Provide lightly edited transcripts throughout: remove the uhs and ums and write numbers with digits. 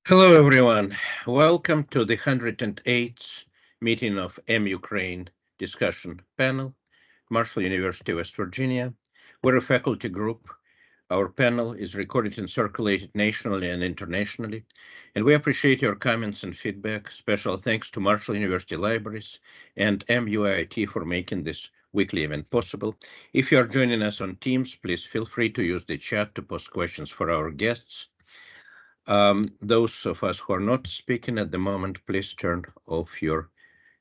Hello, everyone. Welcome to the 108th meeting of M-Ukraine discussion panel, Marshall University, West Virginia. We're a faculty group. Our panel is recorded and circulated nationally and internationally, and we appreciate your comments and feedback. Special thanks to Marshall University Libraries and MUIT for making this weekly event possible. If you are joining us on Teams, please feel free to use the chat to post questions for our guests. Those of us who are not speaking at the moment, please turn off your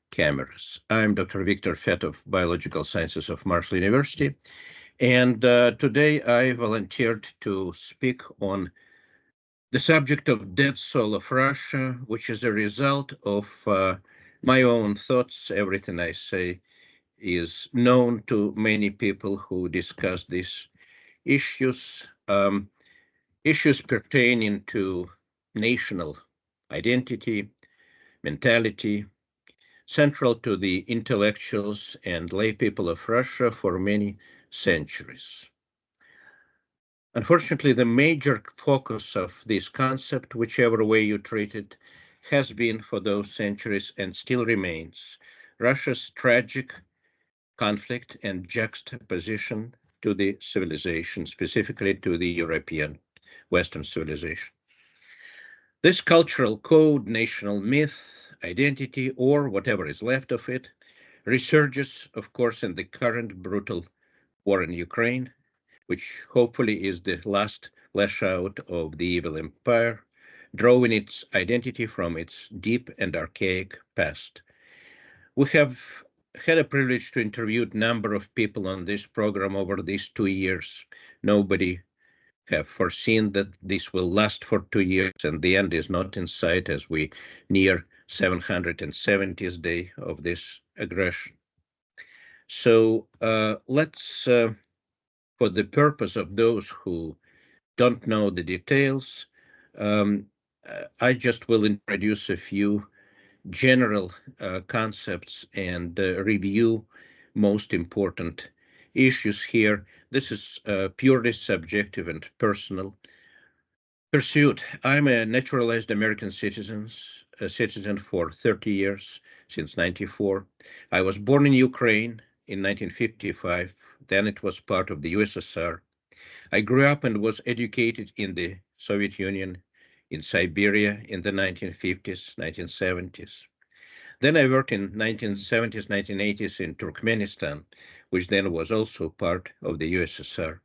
cameras. I'm Dr. Victor Fett of Biological Sciences of Marshall University, and today I volunteered to speak on the subject of dead soul of Russia, which is a result of my own thoughts. Everything I say is known to many people who discuss these issues. Issues pertaining to national identity, mentality, central to the intellectuals and lay people of Russia for many centuries. Unfortunately, the major focus of this concept, whichever way you treat it, has been for those centuries and still remains Russia's tragic conflict and juxtaposition to the civilization, specifically to the European Western civilization. This cultural code, national myth, identity, or whatever is left of it, resurges, of course, in the current brutal war in Ukraine, which hopefully is the last lash-out of the evil empire, drawing its identity from its deep and archaic past. We have had a privilege to interview a number of people on this program over these 2 years. Nobody have foreseen that this will last for 2 years and the end is not in sight as we near 770th day of this aggression. So let's, for the purpose of those who don't know the details, I just will introduce a few general concepts and review most important issues here. This is purely subjective and personal pursuit. I'm a naturalized American a citizen for 30 years, since 94. I was born in Ukraine in 1955, then it was part of the USSR. I grew up and was educated in the Soviet Union, in Siberia in the 1950s, 1970s. Then I worked in 1970s, 1980s in Turkmenistan, which then was also part of the USSR.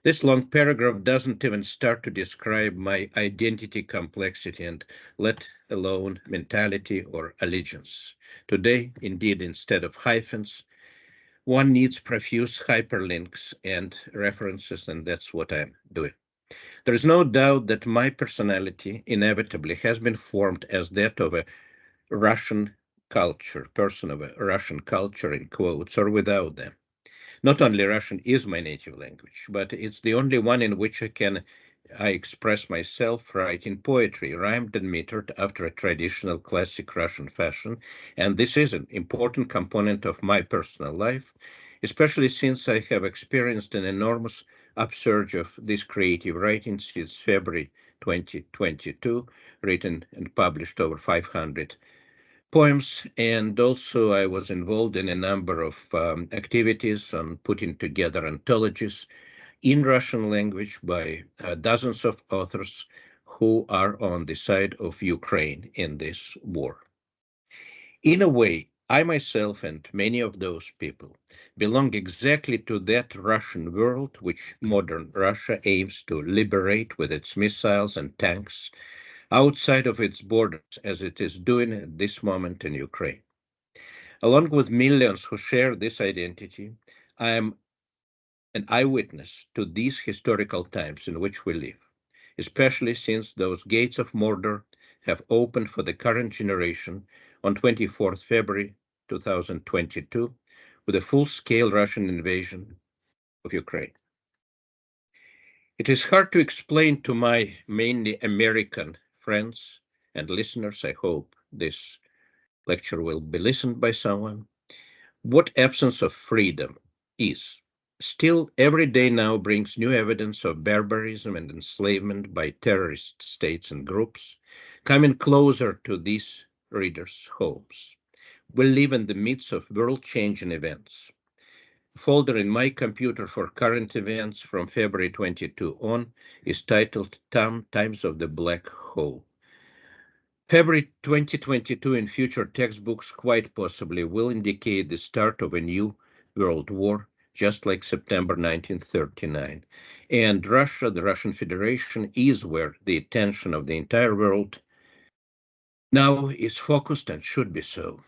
This long paragraph doesn't even start to describe my identity complexity and let alone mentality or allegiance. Today, indeed, instead of hyphens, one needs profuse hyperlinks and references, and that's what I'm doing. There is no doubt that my personality inevitably has been formed as that of a Russian culture, person of a Russian culture, in quotes, or without them. Not only Russian is my native language, but it's the only one in which I express myself, writing poetry, rhymed and metered after a traditional classic Russian fashion, and this is an important component of my personal life, especially since I have experienced an enormous upsurge of this creative writing since February 2022, written and published over 500 poems, and also I was involved in a number of activities on putting together anthologies in Russian language by dozens of authors who are on the side of Ukraine in this war. In a way, I myself and many of those people belong exactly to that Russian world which modern Russia aims to liberate with its missiles and tanks outside of its borders, as it is doing at this moment in Ukraine. Along with millions who share this identity, I am an eyewitness to these historical times in which we live, especially since those gates of Mordor have opened for the current generation on 24th February 2022 with a full-scale Russian invasion of Ukraine. It is hard to explain to my mainly American friends and listeners, I hope this lecture will be listened by someone, what absence of freedom is. Still, every day now brings new evidence of barbarism and enslavement by terrorist states and groups. Coming closer to these readers' homes, we live in the midst of world-changing events. A folder in my computer for current events from February 22 on is titled Times of the Black Hole. February 2022 in future textbooks quite possibly will indicate the start of a new world war, just like September 1939. And Russia, the Russian Federation, is where the attention of the entire world now is focused and should be so.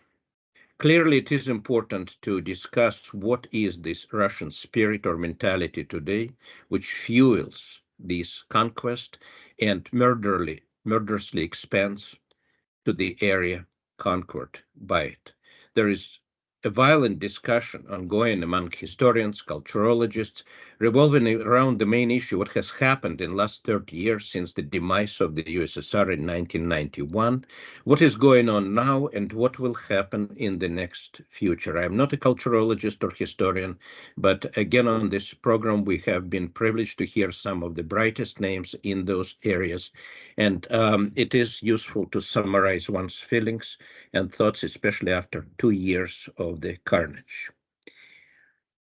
Clearly, it is important to discuss what is this Russian spirit or mentality today, which fuels this conquest and murderously expands to the area conquered by it. There is a violent discussion ongoing among historians, culturologists, revolving around the main issue: what has happened in the last 30 years since the demise of the USSR in 1991, what is going on now, and what will happen in the next future. I am not a culturologist or historian, but again, on this program, we have been privileged to hear some of the brightest names in those areas, and it is useful to summarize one's feelings and thoughts, especially after 2 years of the carnage.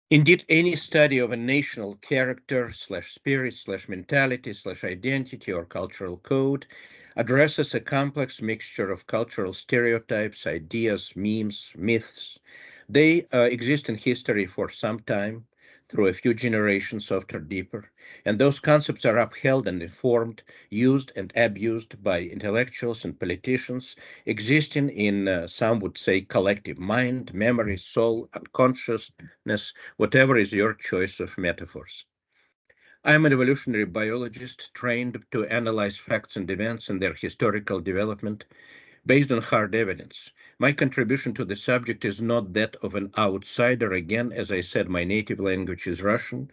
Indeed, any study of a national character slash spirit slash mentality slash identity or cultural code addresses a complex mixture of cultural stereotypes, ideas, memes, myths. They exist in history for some time, through a few generations, often deeper, and those concepts are upheld and informed, used and abused by intellectuals and politicians, existing in, some would say, collective mind, memory, soul, unconsciousness, whatever is your choice of metaphors. I am an evolutionary biologist trained to analyze facts and events and their historical development based on hard evidence. My contribution to the subject is not that of an outsider. Again, as I said, my native language is Russian.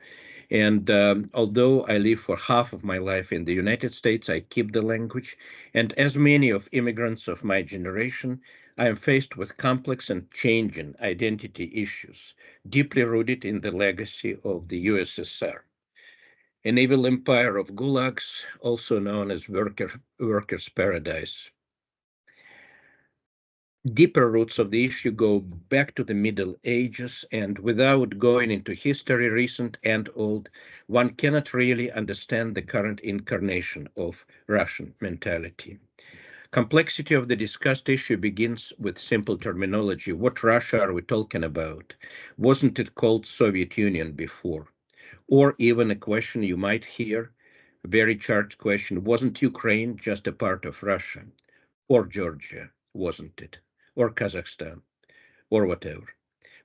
And although I live for half of my life in the United States, I keep the language. And as many of immigrants of my generation, I am faced with complex and changing identity issues, deeply rooted in the legacy of the USSR, an evil empire of gulags, also known as workers' paradise. Deeper roots of the issue go back to the Middle Ages, and without going into history, recent and old, one cannot really understand the current incarnation of Russian mentality. Complexity of the discussed issue begins with simple terminology. What Russia are we talking about? Wasn't it called Soviet Union before? Or even a question you might hear, a very charged question, wasn't Ukraine just a part of Russia? Or Georgia, wasn't it? Or Kazakhstan, or whatever.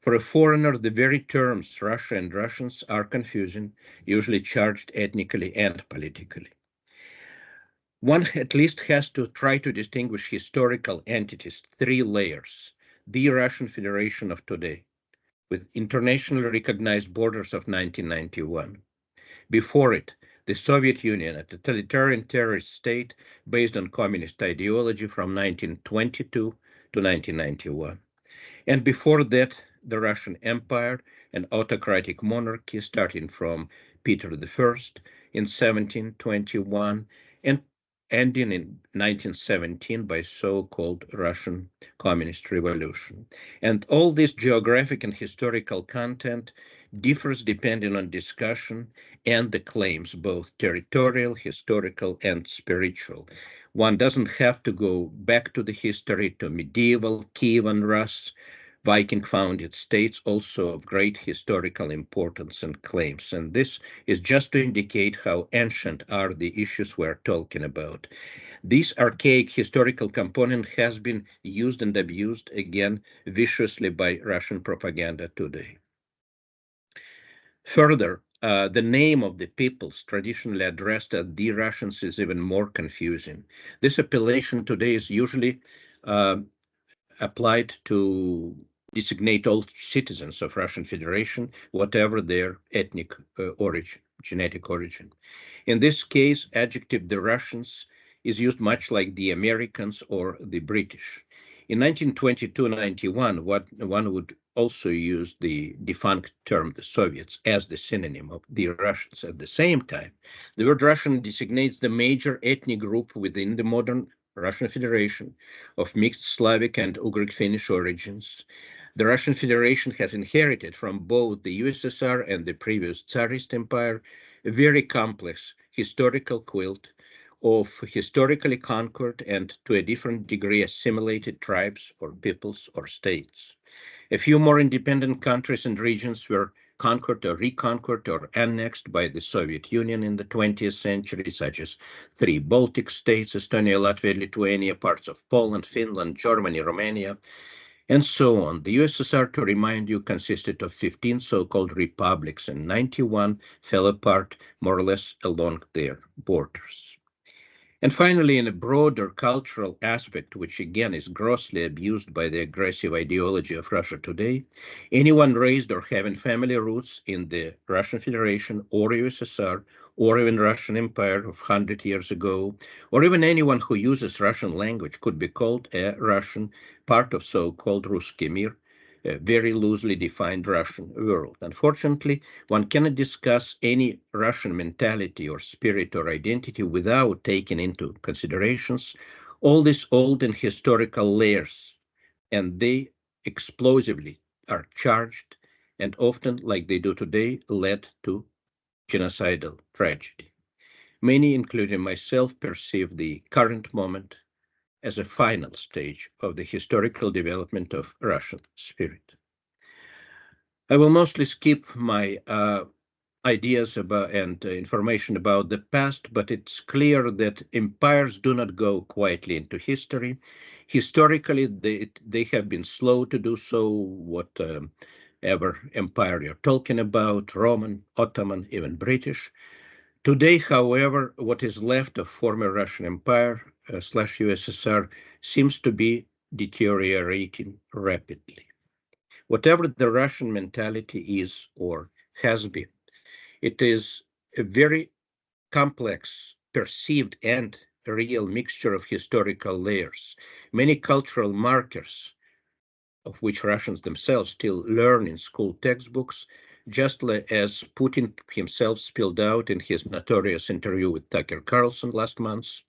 For a foreigner, the very terms Russia and Russians are confusing, usually charged ethnically and politically. One at least has to try to distinguish historical entities, three layers. The Russian Federation of today, with internationally recognized borders of 1991. Before it, the Soviet Union, a totalitarian terrorist state based on communist ideology from 1922 to 1991. And before that, the Russian Empire, an autocratic monarchy starting from Peter I in 1721 and ending in 1917 by so-called Russian Communist Revolution. And all this geographic and historical content differs depending on discussion and the claims, both territorial, historical, and spiritual. One doesn't have to go back to the history to medieval Kievan Rus, Viking founded states, also of great historical importance and claims. And this is just to indicate how ancient are the issues we're talking about. This archaic historical component has been used and abused again viciously by Russian propaganda today. Further, the name of the peoples traditionally addressed as the Russians is even more confusing. This appellation today is usually uh, applied to designate all citizens of Russian Federation, whatever their ethnic origin, genetic origin. In this case, adjective the Russians is used much like the Americans or the British. In 1922-91, one would also use the defunct term the Soviets as the synonym of the Russians. At the same time, the word Russian designates the major ethnic group within the modern Russian Federation, of mixed Slavic and Ugric Finnish origins. The Russian Federation has inherited from both the USSR and the previous Tsarist Empire a very complex historical quilt of historically conquered and to a different degree assimilated tribes or peoples or states. A few more independent countries and regions were conquered or reconquered or annexed by the Soviet Union in the 20th century, such as three Baltic states, Estonia, Latvia, Lithuania, parts of Poland, Finland, Germany, Romania, and so on. The USSR, to remind you, consisted of 15 so-called republics, and 91 fell apart more or less along their borders. And finally, in a broader cultural aspect, which again is grossly abused by the aggressive ideology of Russia today, anyone raised or having family roots in the Russian Federation or USSR or even Russian Empire of 100 years ago, or even anyone who uses Russian language could be called a Russian, part of so-called Ruski Mir, a very loosely defined Russian world. Unfortunately, one cannot discuss any Russian mentality or spirit or identity without taking into considerations all these old and historical layers, and they explosively are charged and often, like they do today, led to genocidal tragedy. Many, including myself, perceive the current moment as a final stage of the historical development of Russian spirit. I will mostly skip my ideas about and information about the past, but it's clear that empires do not go quietly into history. Historically, they have been slow to do so, whatever empire you're talking about, Roman, Ottoman, even British. Today, however, what is left of former Russian Empire slash USSR seems to be deteriorating rapidly. Whatever the Russian mentality is or has been, it is a very complex, perceived, and real mixture of historical layers. Many cultural markers, of which Russians themselves still learn in school textbooks, just as Putin himself spilled out in his notorious interview with Tucker Carlson last month,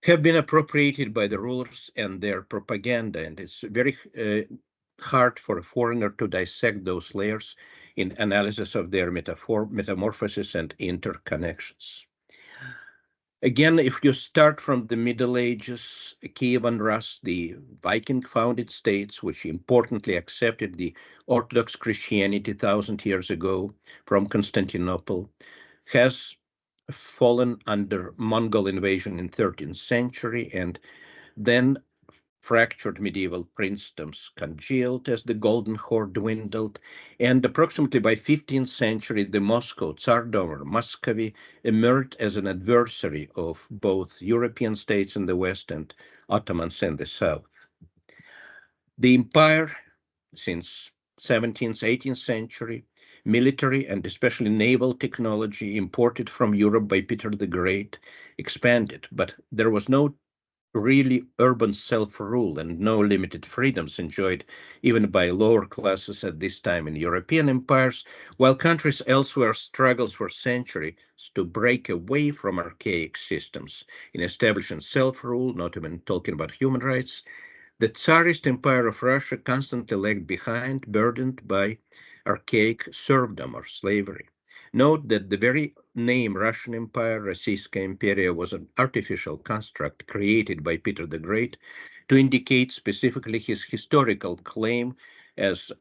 have been appropriated by the rulers and their propaganda, and it's very hard for a foreigner to dissect those layers in analysis of their metamorphosis and interconnections. Again, if you start from the Middle Ages, Kievan Rus, the Viking-founded states, which importantly accepted the Orthodox Christianity 1,000 years ago from Constantinople, has fallen under Mongol invasion in 13th century, and then fractured medieval princedoms congealed as the Golden Horde dwindled, and approximately by 15th century, the Moscow Tsardom or Muscovy emerged as an adversary of both European states in the West and Ottomans in the South. The empire, since 17th, 18th century, military and especially naval technology imported from Europe by Peter the Great expanded, but there was no really urban self-rule and no limited freedoms enjoyed even by lower classes at this time in European empires, while countries elsewhere struggled for centuries to break away from archaic systems in establishing self-rule, not even talking about human rights. The Tsarist Empire of Russia constantly lagged behind, burdened by archaic serfdom or slavery. Note that the very name Russian Empire, Российская империя, was an artificial construct created by Peter the Great to indicate specifically his historical claim as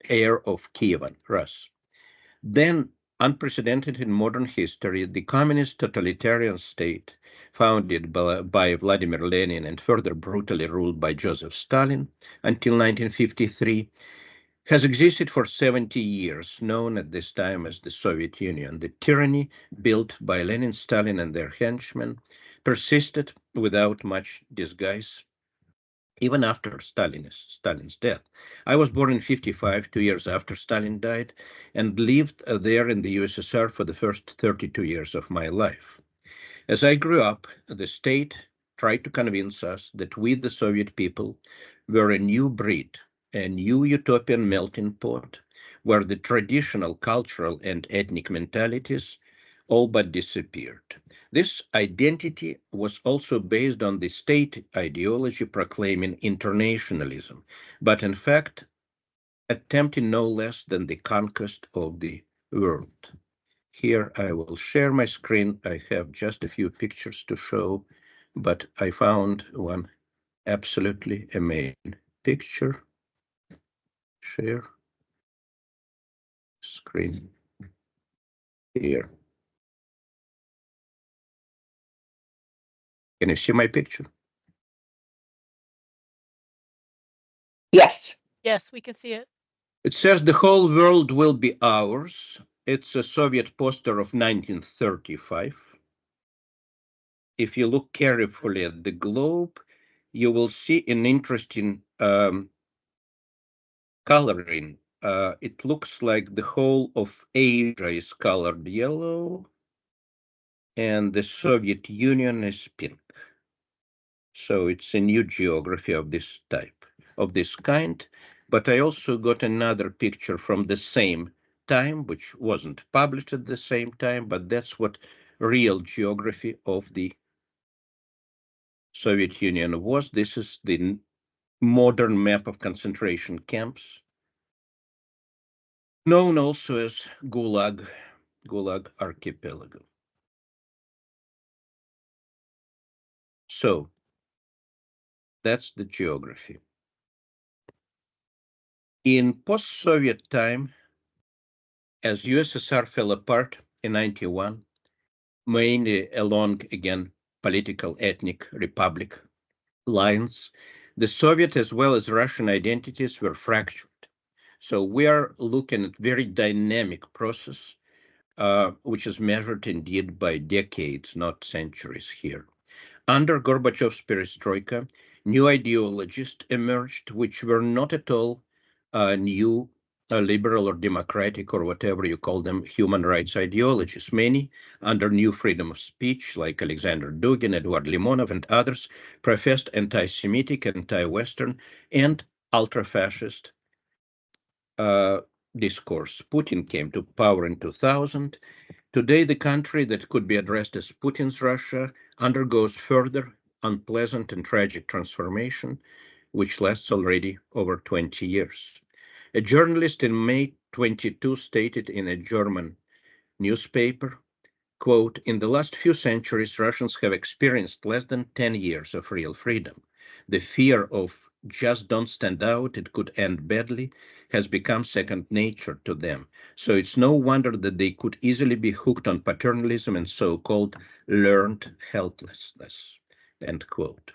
heir of Kievan Rus. Then, unprecedented in modern history, the communist totalitarian state, founded by Vladimir Lenin and further brutally ruled by Joseph Stalin until 1953, has existed for 70 years, known at this time as the Soviet Union. The tyranny built by Lenin, Stalin, and their henchmen persisted without much disguise even after Stalin's death. I was born in 55, 2 years after Stalin died, and lived there in the USSR for the first 32 years of my life. As I grew up, the state tried to convince us that we, the Soviet people, were a new breed, a new utopian melting pot, where the traditional cultural and ethnic mentalities all but disappeared. This identity was also based on the state ideology proclaiming internationalism, but in fact attempting no less than the conquest of the world. Here I will share my screen. I have just a few pictures to show, but I found one absolutely amazing picture. Share screen here. Can you see my picture? Yes. Yes, we can see it. It says the whole world will be ours. It's a Soviet poster of 1935. If you look carefully at the globe, you will see an interesting coloring. It looks like the whole of Asia is colored yellow and the Soviet Union is pink. So it's a new geography of this type, of this kind. But I also got another picture from the same time, which wasn't published at the same time, but that's what real geography of the Soviet Union was. This is the modern map of concentration camps, known also as Gulag Archipelago. So that's the geography. In post-Soviet time, as USSR fell apart in 91, mainly along, again, political ethnic republic lines, the Soviet as well as Russian identities were fractured. So we are looking at very dynamic process, which is measured indeed by decades, not centuries here. Under Gorbachev's perestroika, new ideologies emerged, which were not at all new liberal or democratic or whatever you call them, human rights ideologies. Many, under new freedom of speech, like Alexander Dugin, Eduard Limonov, and others, professed anti-Semitic, anti-Western, and ultra-fascist discourse. Putin came to power in 2000. Today, the country that could be addressed as Putin's Russia undergoes further unpleasant and tragic transformation, which lasts already over 20 years. A journalist in May 22 stated in a German newspaper, quote, "In the last few centuries, Russians have experienced less than 10 years of real freedom. The fear of just don't stand out, it could end badly, has become second nature to them. So it's no wonder that they could easily be hooked on paternalism and so-called learned helplessness," end quote.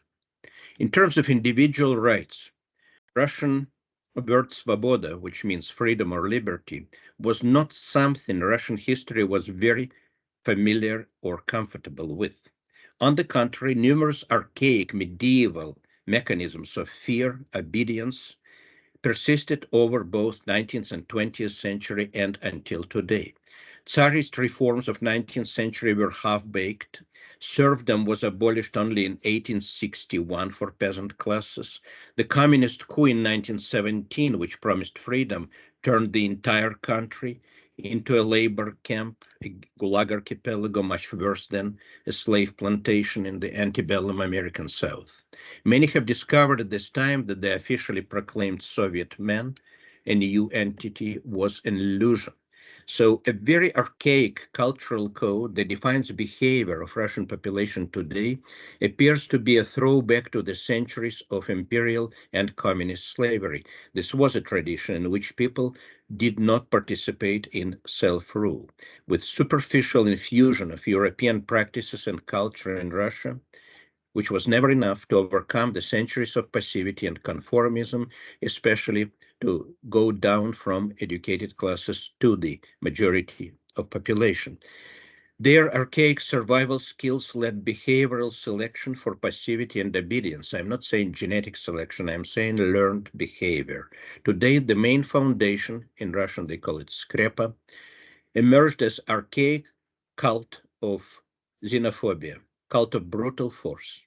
In terms of individual rights, Russian word svoboda, which means freedom or liberty, was not something Russian history was very familiar or comfortable with. On the contrary, numerous archaic medieval mechanisms of fear, obedience, persisted over both 19th and 20th century and until today. Tsarist reforms of 19th century were half-baked. Serfdom was abolished only in 1861 for peasant classes. The communist coup in 1917, which promised freedom, turned the entire country into a labor camp, a Gulag archipelago, much worse than a slave plantation in the antebellum American South. Many have discovered at this time that the officially proclaimed Soviet man, a new entity, was an illusion. So a very archaic cultural code that defines behavior of Russian population today appears to be a throwback to the centuries of imperial and communist slavery. This was a tradition in which people did not participate in self-rule. With superficial infusion of European practices and culture in Russia, which was never enough to overcome the centuries of passivity and conformism, especially to go down from educated classes to the majority of population. Their archaic survival skills led behavioral selection for passivity and obedience. I'm not saying genetic selection, I'm saying learned behavior. Today, the main foundation, in Russian they call it skrepa, emerged as archaic cult of xenophobia, cult of brutal force.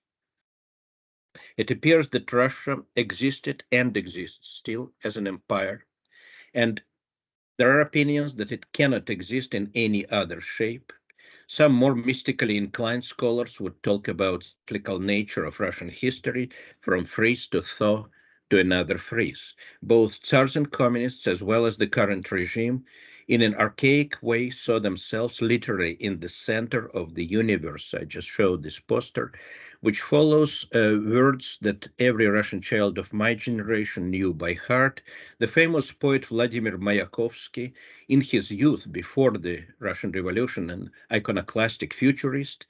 It appears that Russia existed and exists still as an empire, and there are opinions that it cannot exist in any other shape. Some more mystically inclined scholars would talk about cyclical nature of Russian history, from freeze to thaw to another freeze. Both Tsars and communists, as well as the current regime, in an archaic way saw themselves literally in the center of the universe. I just showed this poster, which follows words that every Russian child of my generation knew by heart. The famous poet Vladimir Mayakovsky, in his youth before the Russian Revolution, an iconoclastic futurist,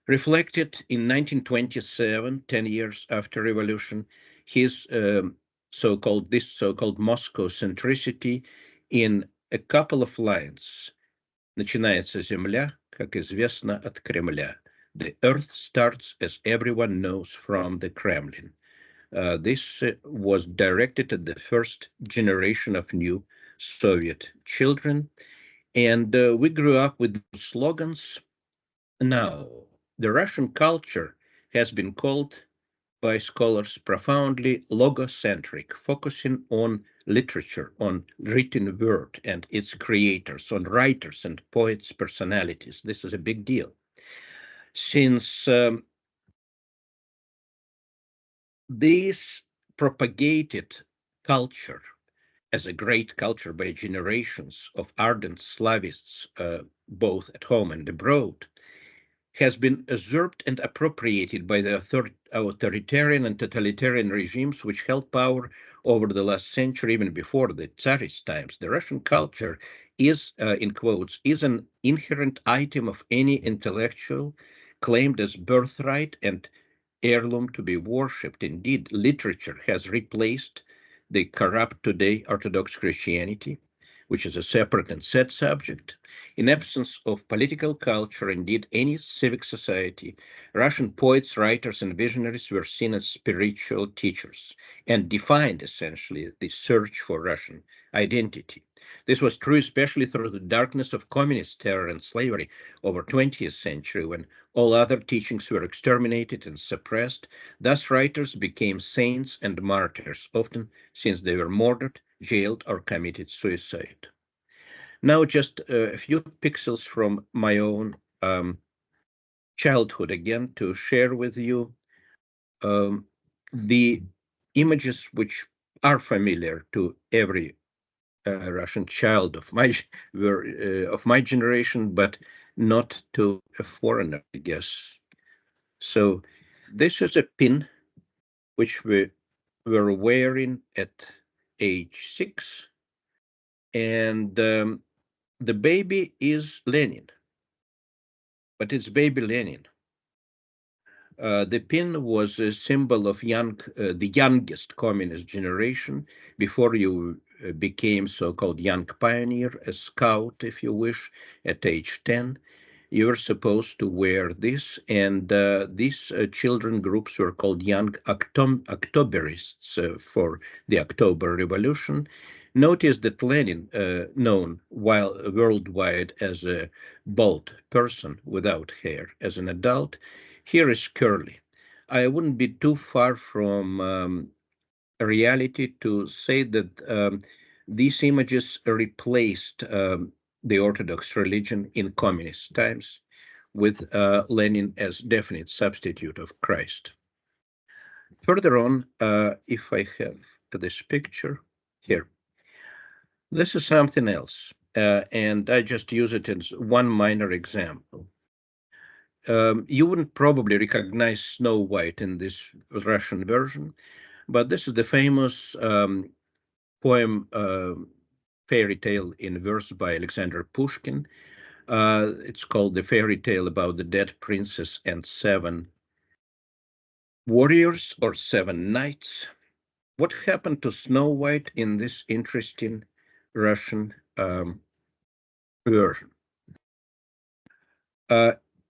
reflected in 1927, 10 years after revolution, his so-called Moscow centricity in a couple of lines. Начинается земля, как известно, от Кремля. The earth starts, as everyone knows, from the Kremlin. This was directed at the first generation of new Soviet children, and we grew up with slogans. Now, the Russian culture has been called by scholars profoundly logocentric, focusing on literature, on written word and its creators, on writers and poets' personalities. This is a big deal. Since this propagated culture as a great culture by generations of ardent Slavists, both at home and abroad, has been usurped and appropriated by the authoritarian and totalitarian regimes which held power over the last century, even before the Tsarist times. The Russian culture is, in quotes, is an inherent item of any intellectual claimed as birthright and heirloom to be worshipped. Indeed, literature has replaced the corrupt today Orthodox Christianity, which is a separate and set subject. In absence of political culture, indeed any civic society, Russian poets, writers, and visionaries were seen as spiritual teachers and defined essentially the search for Russian identity. This was true especially through the darkness of communist terror and slavery over 20th century, when all other teachings were exterminated and suppressed. Thus writers became saints and martyrs, often since they were murdered, jailed, or committed suicide. Now, just a few pixels from my own childhood again to share with you the images which are familiar to every Russian child of my generation, but not to a foreigner, I guess. So this is a pin which we were wearing at age 6, and the baby is Lenin, but it's baby Lenin. The pin was a symbol of the youngest communist generation before you became so-called young pioneer, a scout, if you wish, at age 10. You were supposed to wear this, and these children groups were called young Octoberists for the October Revolution. Notice that Lenin, known while worldwide as a bald person without hair as an adult, here is curly. I wouldn't be too far from reality to say that these images replaced the Orthodox religion in communist times with Lenin as definite substitute of Christ. Further on, if I have this picture here, this is something else, and I just use it as one minor example. You wouldn't probably recognize Snow White in this Russian version, but this is the famous poem, fairy tale in verse by Alexander Pushkin. It's called The Fairy Tale About the Dead Princess and Seven Warriors or Seven Knights. What happened to Snow White in this interesting Russian version?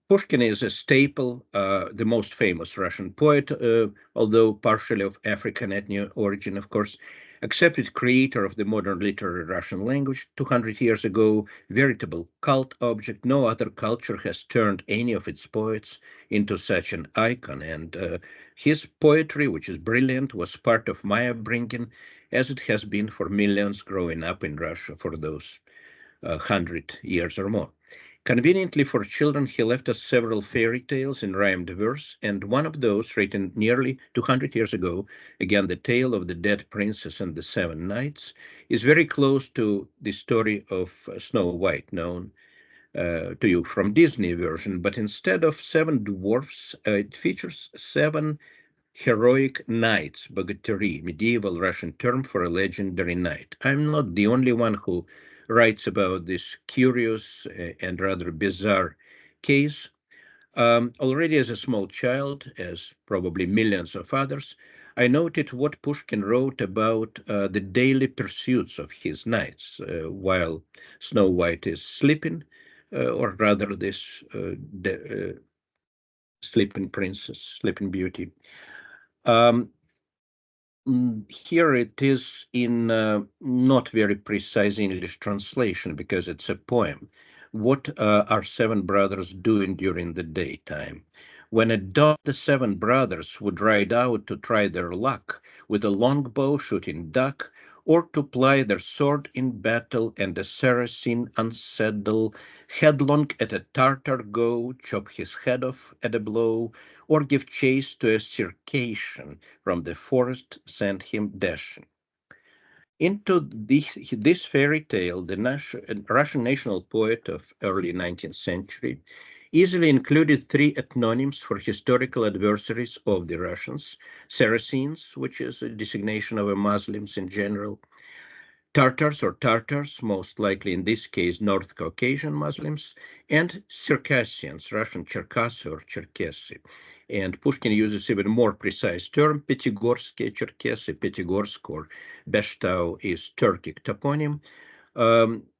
Pushkin is a staple, the most famous Russian poet, although partially of African ethnic origin, of course, accepted creator of the modern literary Russian language. 200 years ago, veritable cult object. No other culture has turned any of its poets into such an icon. And his poetry, which is brilliant, was part of my upbringing, as it has been for millions growing up in Russia for those 100 years or more. Conveniently for children, he left us several fairy tales in rhymed verse, and one of those, written nearly 200 years ago, again, the tale of the dead princess and the seven knights, is very close to the story of Snow White, known to you from Disney version, but instead of seven dwarfs, it features seven heroic knights, bogatiri, medieval Russian term for a legendary knight. I'm not the only one who writes about this curious and rather bizarre case. Already as a small child, as probably millions of others, I noted what Pushkin wrote about the daily pursuits of his knights while Snow White is sleeping, or rather this sleeping princess, sleeping beauty. Um, Here it is in not very precise English translation because it's a poem. What are seven brothers doing during the daytime? When at dawn the seven brothers would ride out to try their luck with a longbow shooting duck, or to ply their sword in battle and a Saracen unsaddle, headlong at a Tartar go, chop his head off at a blow, or give chase to a Circassian from the forest, send him dashing. Into this fairy tale, the Russian national poet of early 19th century easily included three ethnonyms for historical adversaries of the Russians: Saracens, which is a designation of Muslims in general; Tartars or Tartars, most likely in this case North Caucasian Muslims; and Circassians, Russian Cherkasy or Cherkesy. And Pushkin uses even more precise term, Pятигорские Cherkesy, Pятигорsk or Beshtau is Turkic toponym.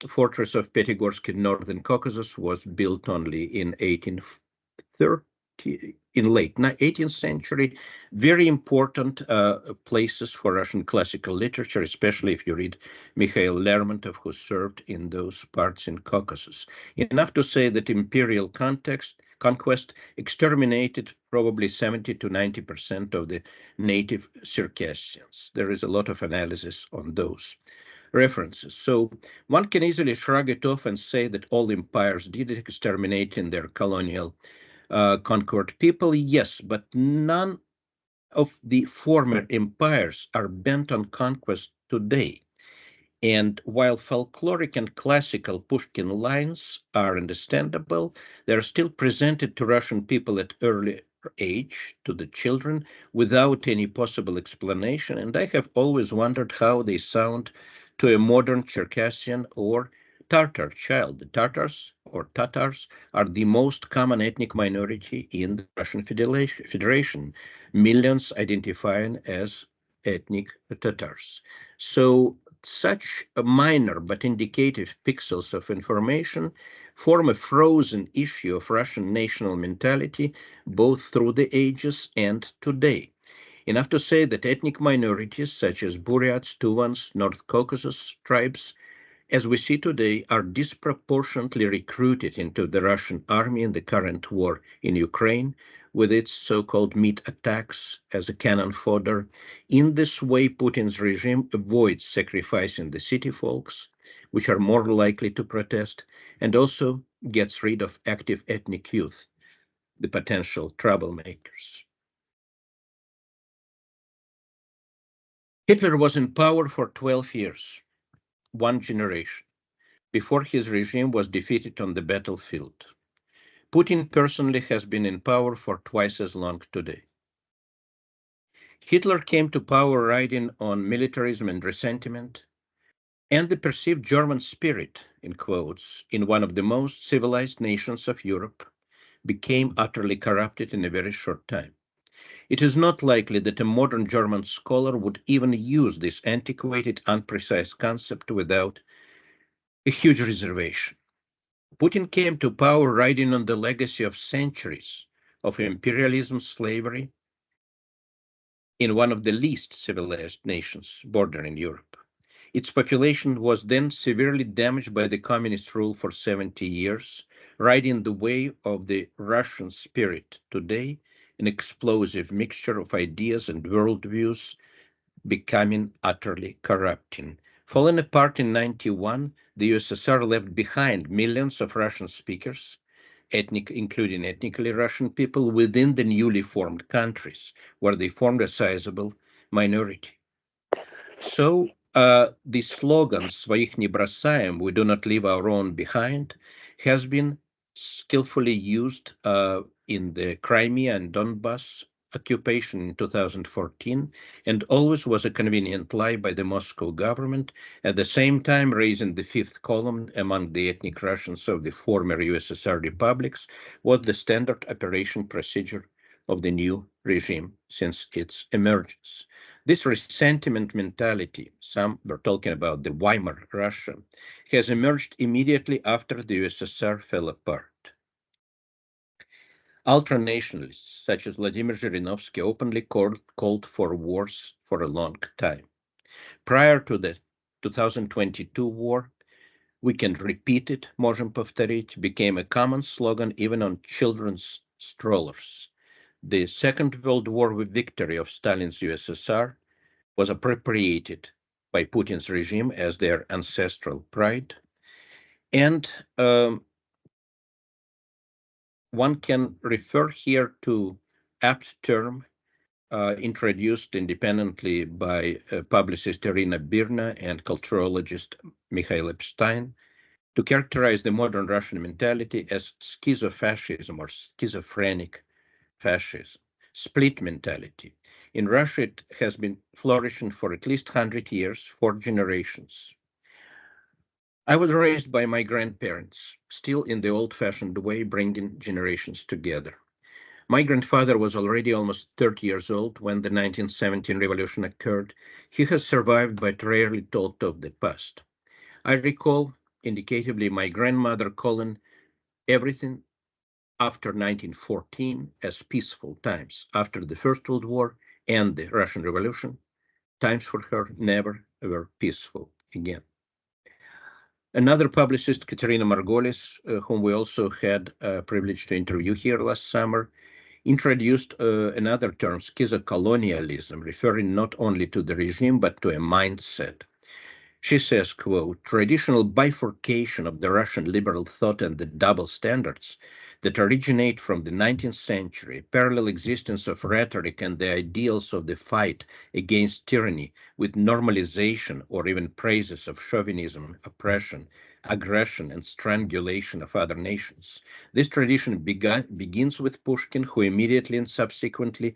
Fortress of Pятигорsk in northern Caucasus was built only in 1830, in late 18th century. Very important places for Russian classical literature, especially if you read Mikhail Lermontov, who served in those parts in Caucasus. Enough to say that imperial conquest exterminated probably 70 to 90% of the native Circassians. There is a lot of analysis on those references. So one can easily shrug it off and say that all empires did exterminate in their colonial conquered people, yes, but none of the former empires are bent on conquest today. And while folkloric and classical Pushkin lines are understandable, they are still presented to Russian people at early age, to the children, without any possible explanation, and I have always wondered how they sound to a modern Circassian or Tartar child. The Tartars or Tatars are the most common ethnic minority in the Russian Federation, millions identifying as ethnic Tatars. So such minor but indicative pixels of information form a frozen issue of Russian national mentality, both through the ages and today. Enough to say that ethnic minorities such as Buryats, Tuvans, North Caucasus tribes, as we see today, are disproportionately recruited into the Russian army in the current war in Ukraine, with its so-called meat attacks as a cannon fodder. In this way, Putin's regime avoids sacrificing the city folks, which are more likely to protest, and also gets rid of active ethnic youth, the potential troublemakers. Hitler was in power for 12 years, one generation, before his regime was defeated on the battlefield. Putin personally has been in power for twice as long today. Hitler came to power riding on militarism and resentment, and the perceived German spirit, in quotes, in one of the most civilized nations of Europe, became utterly corrupted in a very short time. It is not likely that a modern German scholar would even use this antiquated, unprecise concept without a huge reservation. Putin came to power riding on the legacy of centuries of imperialism, slavery, in one of the least civilized nations bordering Europe. Its population was then severely damaged by the communist rule for 70 years, riding the wave of the Russian spirit today, an explosive mixture of ideas and worldviews becoming utterly corrupting. Falling apart in 91, the USSR left behind millions of Russian speakers, including ethnically Russian people, within the newly formed countries, where they formed a sizable minority. So the slogan "Своих не бросаем," we do not leave our own behind, has been skillfully used in the Crimea and Donbass occupation in 2014, and always was a convenient lie by the Moscow government, at the same time raising the fifth column among the ethnic Russians of the former USSR republics was the standard operation procedure of the new regime since its emergence. This resentment mentality, some were talking about the Weimar Russia, has emerged immediately after the USSR fell apart. Ultranationalists, such as Vladimir Zhirinovsky, openly called for wars for a long time. Prior to the 2022 war, "We can repeat it, можем повторить," became a common slogan even on children's strollers. The Second World War victory of Stalin's USSR was appropriated by Putin's regime as their ancestral pride. And one can refer here to apt term introduced independently by publicist Irina Birna and culturologist Mikhail Epstein to characterize the modern Russian mentality as schizofascism or schizophrenic fascism, split mentality. In Russia, it has been flourishing for at least 100 years, 4 generations. I was raised by my grandparents, still in the old-fashioned way, bringing generations together. My grandfather was already almost 30 years old when the 1917 revolution occurred. He has survived but rarely told of the past. I recall indicatively my grandmother calling everything after 1914 as peaceful times. After the First World War and the Russian Revolution, times for her never were peaceful again. Another publicist, Katerina Margolis, whom we also had privilege to interview here last summer, introduced another term, schizocolonialism, referring not only to the regime but to a mindset. She says, quote, "Traditional bifurcation of the Russian liberal thought and the double standards that originate from the 19th century, parallel existence of rhetoric and the ideals of the fight against tyranny with normalization or even praises of chauvinism, oppression, aggression, and strangulation of other nations. This tradition begins with Pushkin, who immediately and subsequently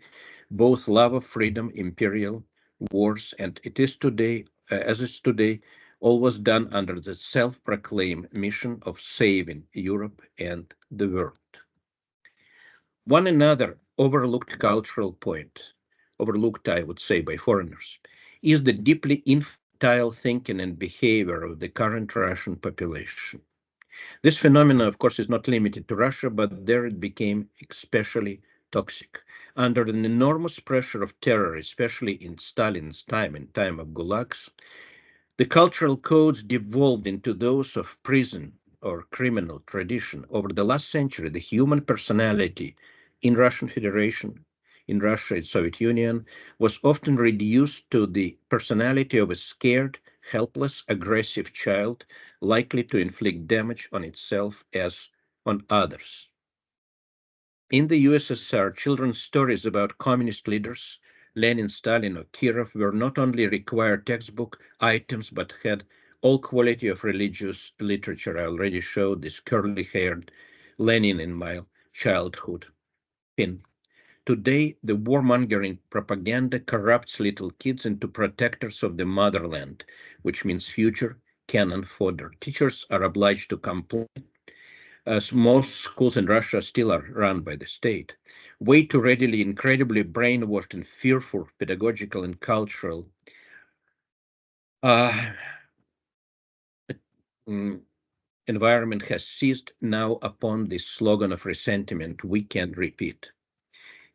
both love of freedom, imperial wars, and it is today, as is today, all was done under the self-proclaimed mission of saving Europe and the world." One another overlooked cultural point, overlooked, I would say, by foreigners, is the deeply infantile thinking and behavior of the current Russian population. This phenomenon, of course, is not limited to Russia, but there it became especially toxic. Under an enormous pressure of terror, especially in Stalin's time, in time of gulags, the cultural codes devolved into those of prison or criminal tradition. Over the last century, the human personality in Russian Federation, in Russia, in Soviet Union, was often reduced to the personality of a scared, helpless, aggressive child, likely to inflict damage on itself as on others. In the USSR, children's stories about communist leaders, Lenin, Stalin, or Kirov, were not only required textbook items, but had all quality of religious literature. I already showed this curly-haired Lenin in my childhood pin. Today, the warmongering propaganda corrupts little kids into protectors of the motherland, which means future cannon fodder. Teachers are obliged to comply, as most schools in Russia still are run by the state, way too readily, incredibly brainwashed and fearful pedagogical and cultural uh, mm, environment has seized now upon this slogan of resentment we can repeat.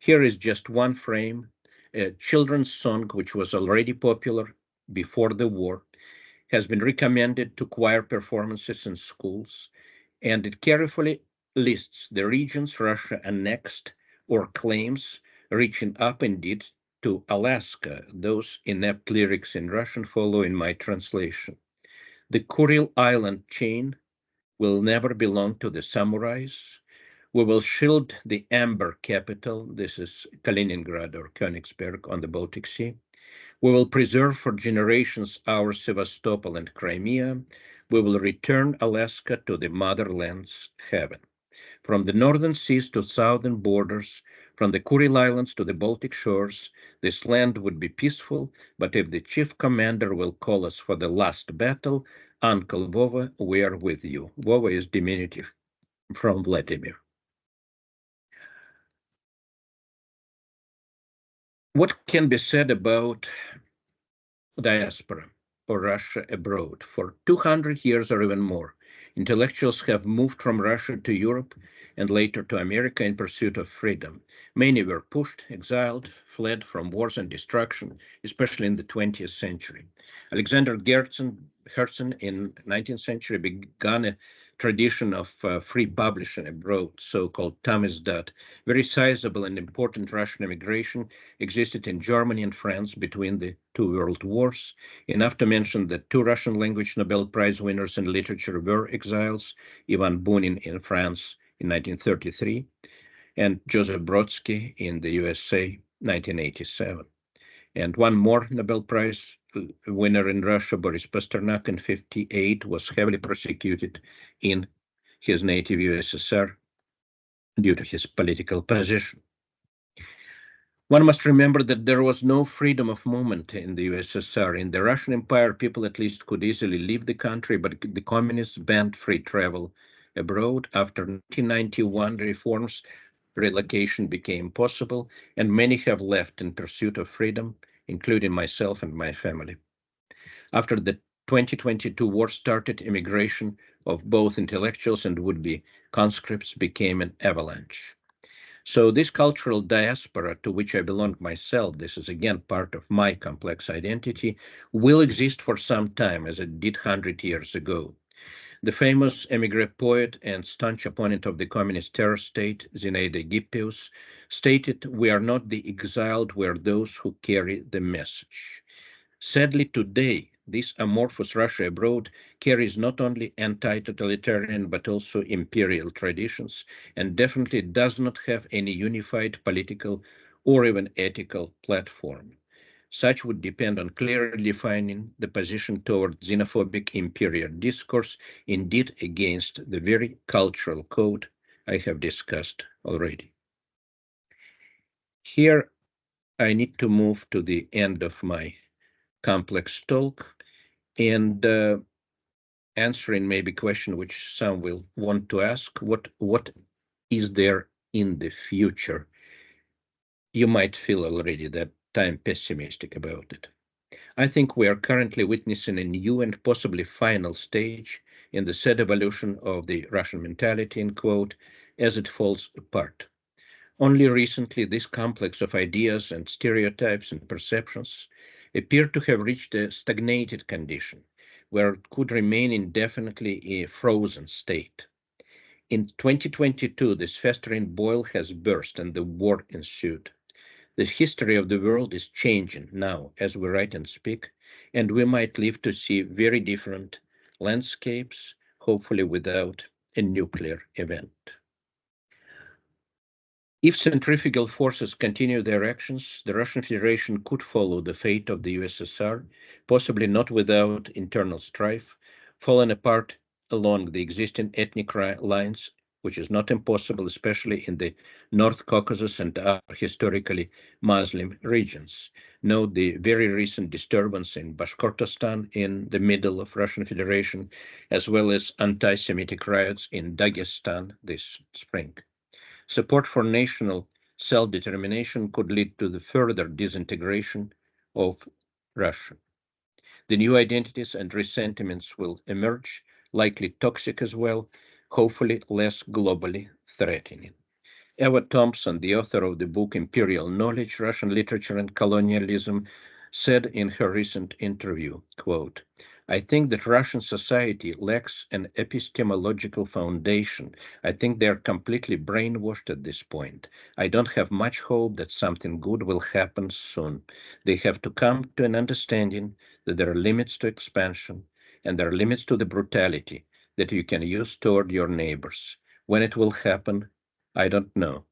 Here is just one frame, a children's song which was already popular before the war, has been recommended to choir performances in schools, and it carefully lists the regions Russia annexed or claims, reaching up indeed to Alaska, those inept lyrics in Russian follow in my translation. The Kuril Island chain will never belong to the samurais. We will shield the Amber capital, this is Kaliningrad or Königsberg on the Baltic Sea. We will preserve for generations our Sevastopol and Crimea. We will return Alaska to the motherland's heaven. From the northern seas to southern borders, from the Kuril Islands to the Baltic shores, this land would be peaceful, but if the chief commander will call us for the last battle, Uncle Vova, we are with you. Vova is diminutive from Vladimir. What can be said about diaspora or Russia abroad? For 200 years or even more, intellectuals have moved from Russia to Europe and later to America in pursuit of freedom. Many were pushed, exiled, fled from wars and destruction, especially in the 20th century. Alexander Herzen in 19th century began a tradition of free publishing abroad, so-called Tamizdat. Very sizable and important Russian immigration existed in Germany and France between the two world wars. Enough to mention that two Russian language Nobel Prize winners in literature were exiles, Ivan Bunin in France in 1933 and Joseph Brodsky in the USA 1987. And one more Nobel Prize winner in Russia, Boris Pasternak in 1958, was heavily persecuted in his native USSR due to his political position. One must remember that there was no freedom of movement in the USSR. In the Russian Empire, people at least could easily leave the country, but the communists banned free travel abroad. After 1991 reforms, relocation became possible, and many have left in pursuit of freedom, including myself and my family. After the 2022 war started, immigration of both intellectuals and would-be conscripts became an avalanche. So this cultural diaspora to which I belong myself, this is again part of my complex identity, will exist for some time as it did 100 years ago. The famous emigre poet and staunch opponent of the communist terror state, Zinaida Gippius, stated, "We are not the exiled, we are those who carry the message." Sadly, today, this amorphous Russia abroad carries not only anti-totalitarian but also imperial traditions, and definitely does not have any unified political or even ethical platform. Such would depend on clearly defining the position toward xenophobic imperial discourse, indeed against the very cultural code I have discussed already. Here I need to move to the end of my complex talk and answering maybe question which some will want to ask, what is there in the future? You might feel already that I'm pessimistic about it. I think we are currently witnessing a new and possibly final stage in the sad evolution of the Russian mentality, in quote, as it falls apart. Only recently, this complex of ideas and stereotypes and perceptions appear to have reached a stagnated condition where it could remain indefinitely a frozen state. In 2022, this festering boil has burst and the war ensued. The history of the world is changing now as we write and speak, and we might live to see very different landscapes, hopefully without a nuclear event. If centrifugal forces continue their actions, the Russian Federation could follow the fate of the USSR, possibly not without internal strife, falling apart along the existing ethnic lines, which is not impossible, especially in the North Caucasus and other historically Muslim regions. Note the very recent disturbance in Bashkortostan in the middle of Russian Federation, as well as anti-Semitic riots in Dagestan this spring. Support for national self-determination could lead to the further disintegration of Russia. The new identities and resentiments will emerge, likely toxic as well, hopefully less globally threatening. Eva Thompson, the author of the book Imperial Knowledge, Russian Literature and Colonialism, said in her recent interview, quote, I think that Russian society lacks an epistemological foundation. I think they are completely brainwashed at this point. I don't have much hope that something good will happen soon. They have to come to an understanding that there are limits to expansion and there are limits to the brutality that you can use toward your neighbors. When it will happen, I don't know.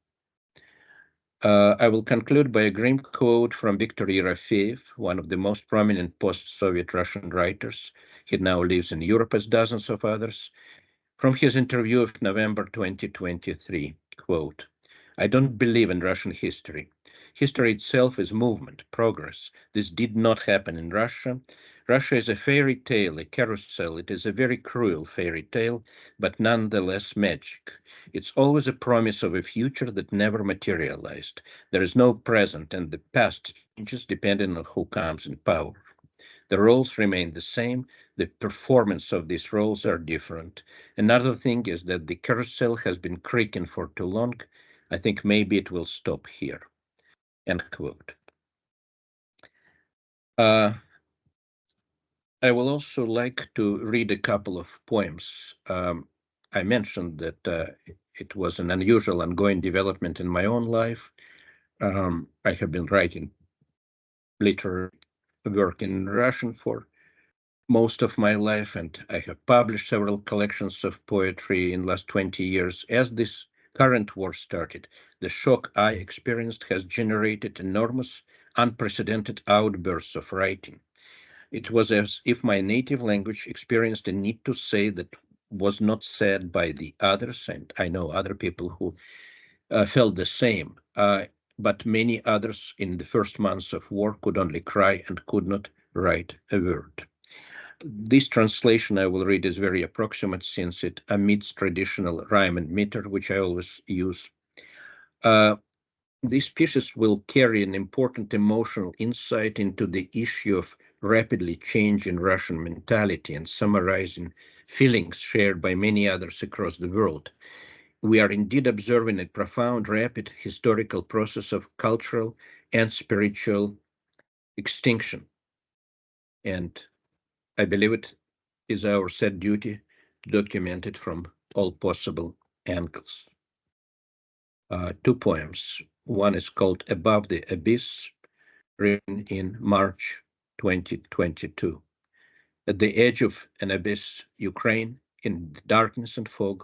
I will conclude by a grim quote from Viktor Yerofeev, one of the most prominent post-Soviet Russian writers. He now lives in Europe as dozens of others. From his interview of November 2023, quote, I don't believe in Russian history. History itself is movement, progress. This did not happen in Russia. Russia is a fairy tale, a carousel. It is a very cruel fairy tale, but nonetheless magic. It's always a promise of a future that never materialized. There is no present, and the past changes depending on who comes in power. The roles remain the same. The performance of these roles are different. Another thing is that the carousel has been creaking for too long. I think maybe it will stop here. End quote. I will also like to read a couple of poems. I mentioned that it was an unusual ongoing development in my own life. I have been writing literary work in Russian for most of my life, and I have published several collections of poetry in the last 20 years. As this current war started, the shock I experienced has generated enormous, unprecedented outbursts of writing. It was as if my native language experienced a need to say that was not said by the others, and I know other people who felt the same. But many others in the first months of war could only cry and could not write a word. This translation I will read is very approximate since it omits traditional rhyme and meter, which I always use. Uh, these pieces will carry an important emotional insight into the issue of rapidly changing Russian mentality and summarizing feelings shared by many others across the world. We are indeed observing a profound, rapid historical process of cultural and spiritual extinction. And I believe it is our sad duty to document it from all possible angles. Two poems. One is called Above the Abyss, written in March 2022. At the edge of an abyss, Ukraine, in darkness and fog,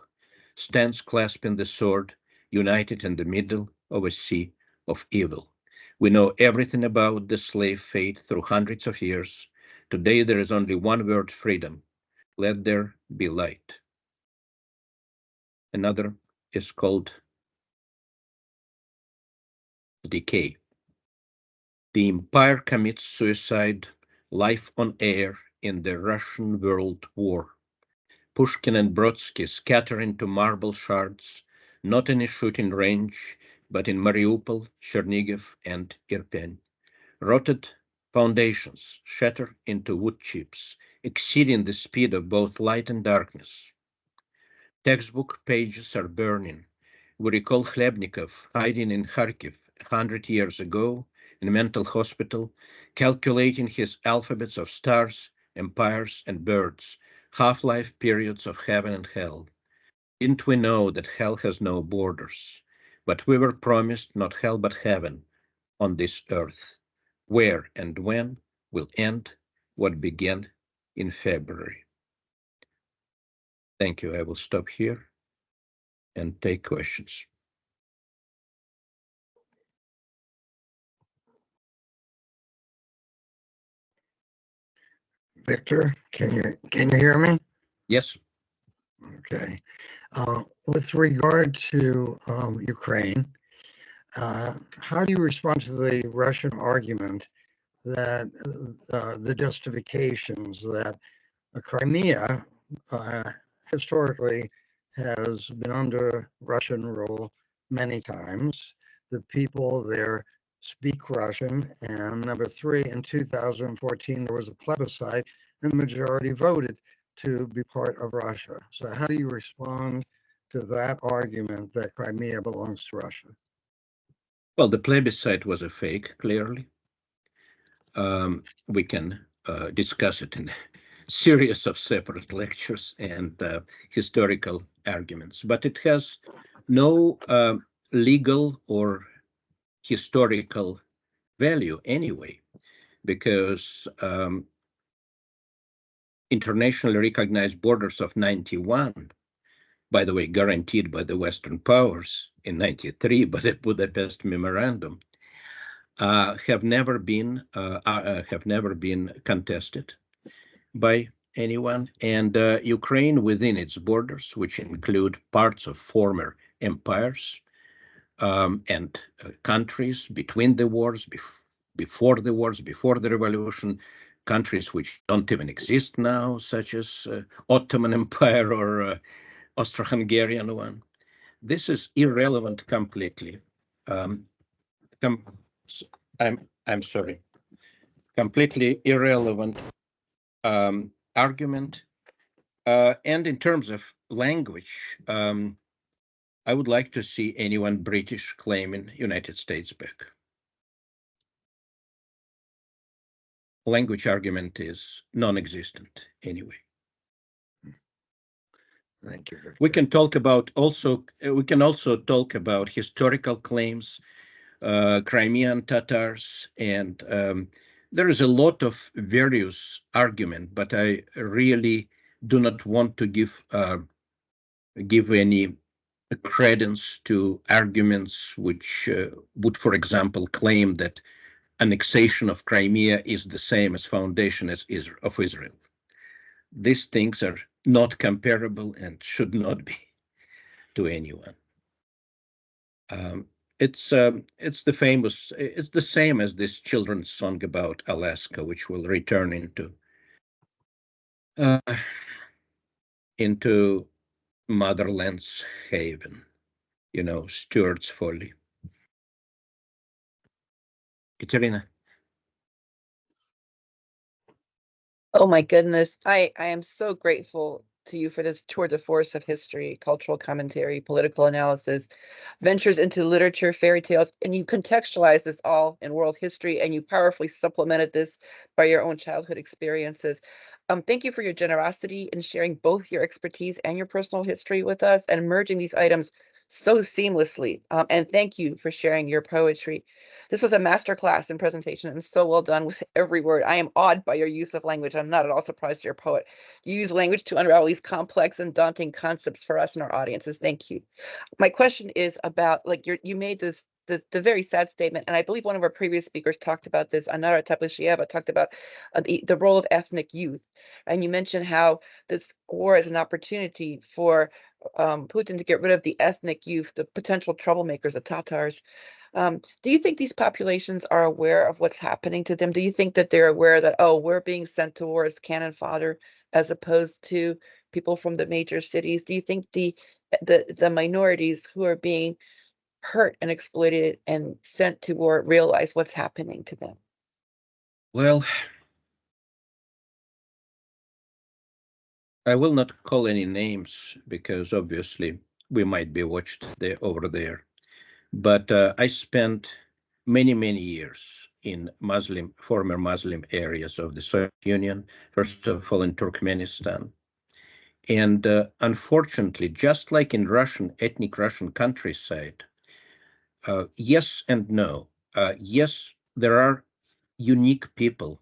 stands clasping the sword, united in the middle of a sea of evil. We know everything about the slave fate through hundreds of years. Today there is only one word, freedom. Let there be light. Another is called decay. The empire commits suicide, life on air in the Russian World War. Pushkin and Brodsky scatter into marble shards, not in a shooting range, but in Mariupol, Chernigiv, and Irpin. Rotted foundations shatter into wood chips, exceeding the speed of both light and darkness. Textbook pages are burning. We recall Khlebnikov hiding in Kharkiv 100 years ago in a mental hospital, calculating his alphabets of stars, empires, and birds, half-life periods of heaven and hell. Didn't we know that hell has no borders? But we were promised not hell but heaven on this earth. Where and when will end what began in February? Thank you. I will stop here and take questions. Victor, can you hear me? Yes. Okay. With regard to Ukraine, how do you respond to the Russian argument that the justifications that Crimea historically has been under Russian rule many times? The people there speak Russian, and number three, in 2014, there was a plebiscite, and the majority voted to be part of Russia. So how do you respond to that argument that Crimea belongs to Russia? Well, the plebiscite was a fake, clearly. We can discuss it in series of separate lectures and historical arguments, but it has no legal or historical value anyway, because internationally recognized borders of 91, by the way, guaranteed by the Western powers in 93 by the Budapest Memorandum, have never been contested by anyone, and Ukraine within its borders, which include parts of former empires and countries between the wars, before the wars, before the revolution, countries which don't even exist now, such as Ottoman Empire or Austro-Hungarian one. This is irrelevant completely. Um, com I'm sorry, completely irrelevant argument. And in terms of language, I would like to see anyone British claiming United States back. Language argument is non-existent anyway. Thank you, Victor. We can talk about also. We can also talk about historical claims, Crimean Tatars, and there is a lot of various argument, but I really do not want to give any credence to arguments which would, for example, claim that annexation of Crimea is the same as foundation of Israel. These things are not comparable and should not be to anyone. It's the same as this children's song about Alaska, which will return into Motherland's haven, Stuart's folly. Katerina. Oh my goodness. I am so grateful to you for this tour de force of history, cultural commentary, political analysis, ventures into literature, fairy tales, and you contextualize this all in world history, and you powerfully supplemented this by your own childhood experiences. Thank you for your generosity in sharing both your expertise and your personal history with us and merging these items so seamlessly. And thank you for sharing your poetry. This was a masterclass in presentation and so well done with every word. I am awed by your use of language. I'm not at all surprised you're a poet. You use language to unravel these complex and daunting concepts for us and our audiences. Thank you. My question is about, like, you made this the very sad statement, and I believe one of our previous speakers talked about this. Anara Taplishieva talked about the role of ethnic youth, and you mentioned how this war is an opportunity for Putin to get rid of the ethnic youth, the potential troublemakers, the Tatars. Do you think these populations are aware of what's happening to them? Do you think that they're aware that, oh, we're being sent to war as cannon fodder as opposed to people from the major cities? Do you think the minorities who are being hurt and exploited and sent to war realize what's happening to them? Well, I will not call any names because obviously we might be watched over there. But I spent many, many years in former Muslim areas of the Soviet Union, first of all in Turkmenistan. And unfortunately, just like in ethnic Russian countryside, yes and no. Yes, there are unique people,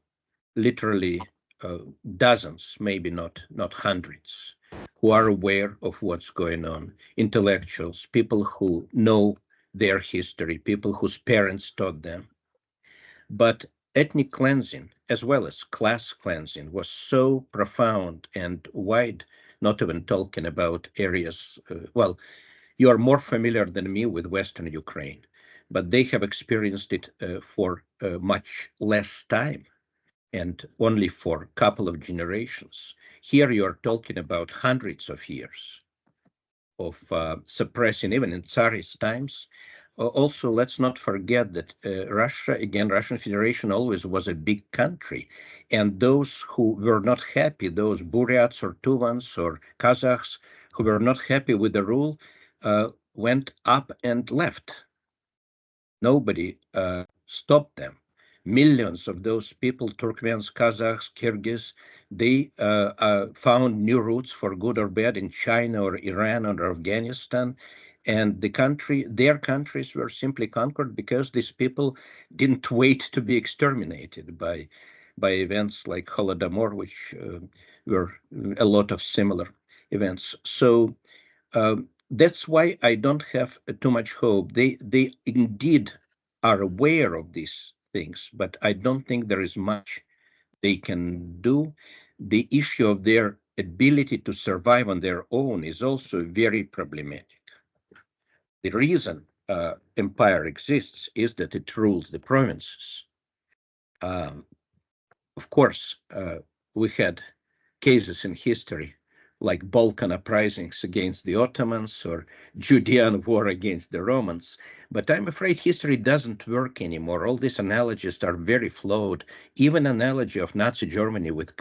literally dozens, maybe not hundreds, who are aware of what's going on. Intellectuals, people who know their history, people whose parents taught them. But ethnic cleansing, as well as class cleansing, was so profound and wide, not even talking about areas. Well, you are more familiar than me with Western Ukraine, but they have experienced it for much less time and only for a couple of generations. Here you are talking about hundreds of years of suppressing, even in Tsarist times. Also, let's not forget that Russian Federation always was a big country, and those who were not happy, those Buryats or Tuvans or Kazakhs who were not happy with the rule, went up and left. Nobody stopped them. Millions of those people, Turkmens, Kazakhs, Kyrgyz, They found new routes for good or bad in China or Iran or Afghanistan, and their countries were simply conquered because these people didn't wait to be exterminated by events like Holodomor, which were a lot of similar events. So that's why I don't have too much hope. They indeed are aware of these things, but I don't think there is much they can do. The issue of their ability to survive on their own is also very problematic. The reason empire exists is that it rules the provinces. Um, of course, we had cases in history like Balkan uprisings against the Ottomans or Judean war against the Romans. But I'm afraid history doesn't work anymore. All these analogies are very flawed. Even analogy of Nazi Germany with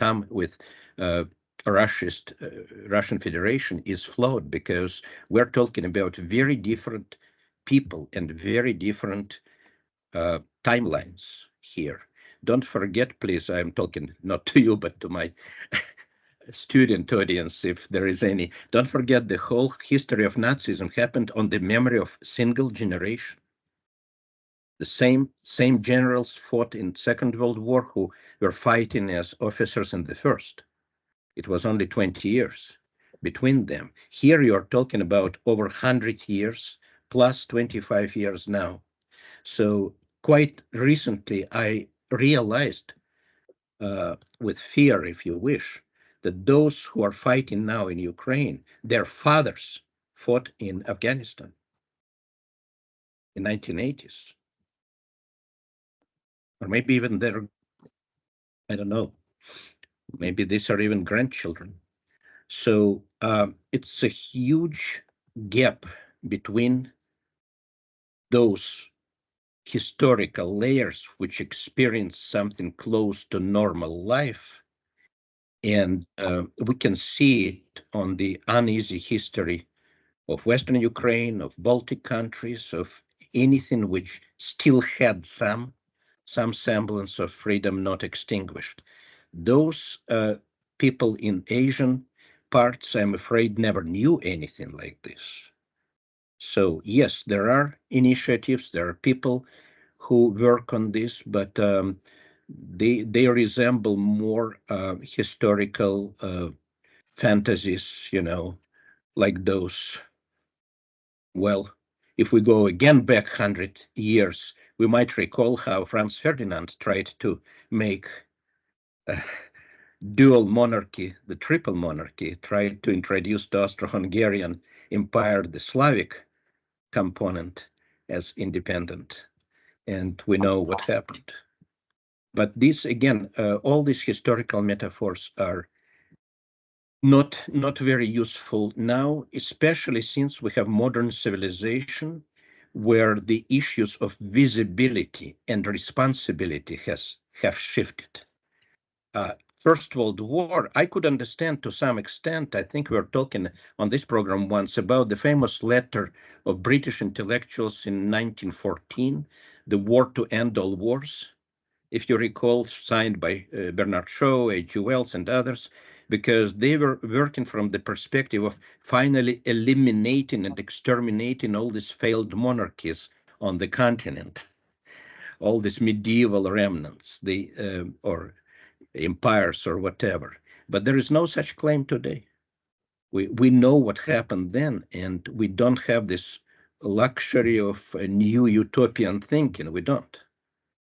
uh, Russian Federation is flawed because we're talking about very different people and very different timelines here. Don't forget, please, I'm talking not to you, but to my student audience, if there is any, don't forget the whole history of Nazism happened on the memory of single generation. The same generals fought in Second World War who were fighting as officers in the First. It was only 20 years between them. Here you are talking about over 100 years plus 25 years now. So quite recently, I realized with fear, if you wish, that those who are fighting now in Ukraine, their fathers fought in Afghanistan in 1980s, or maybe even their, I don't know, maybe these are even grandchildren. So it's a huge gap between those historical layers which experience something close to normal life. And we can see it on the uneasy history of Western Ukraine, of Baltic countries, of anything which still had some semblance of freedom not extinguished. Those people in Asian parts, I'm afraid, never knew anything like this. So yes, there are initiatives, there are people who work on this, but they resemble more historical fantasies, like those. Well, if we go again back 100 years, we might recall how Franz Ferdinand tried to make a dual monarchy, the triple monarchy, tried to introduce the Austro-Hungarian Empire, the Slavic component, as independent. And we know what happened. But this, again, all these historical metaphors are not very useful now, especially since we have modern civilization where the issues of visibility and responsibility have shifted. First World War, I could understand to some extent. I think we were talking on this program once about the famous letter of British intellectuals in 1914, the war to end all wars, if you recall, signed by Bernard Shaw, H.G. Wells, and others, because they were working from the perspective of finally eliminating and exterminating all these failed monarchies on the continent, all these medieval remnants, or empires or whatever. But there is no such claim today. We know what happened then, and we don't have this luxury of a new utopian thinking. We don't.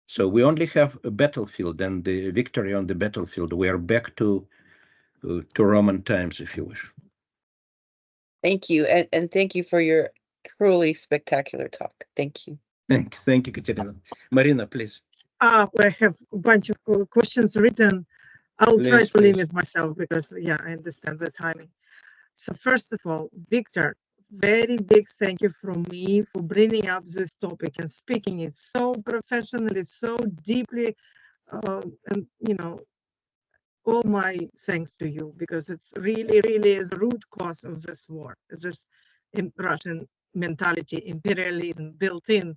So we only have a battlefield and the victory on the battlefield. We are back to Roman times, if you wish. Thank you. And thank you for your truly spectacular talk. Thank you. Thank you, Katerina. Marina, please. I have a bunch of questions written. I'll try to limit myself because, yeah, I understand the timing. So first of all, Victor, very big thank you from me for bringing up this topic and speaking it so professionally, so deeply, and all my thanks to you, because it's really is the root cause of this war, this Russian mentality, imperialism, built-in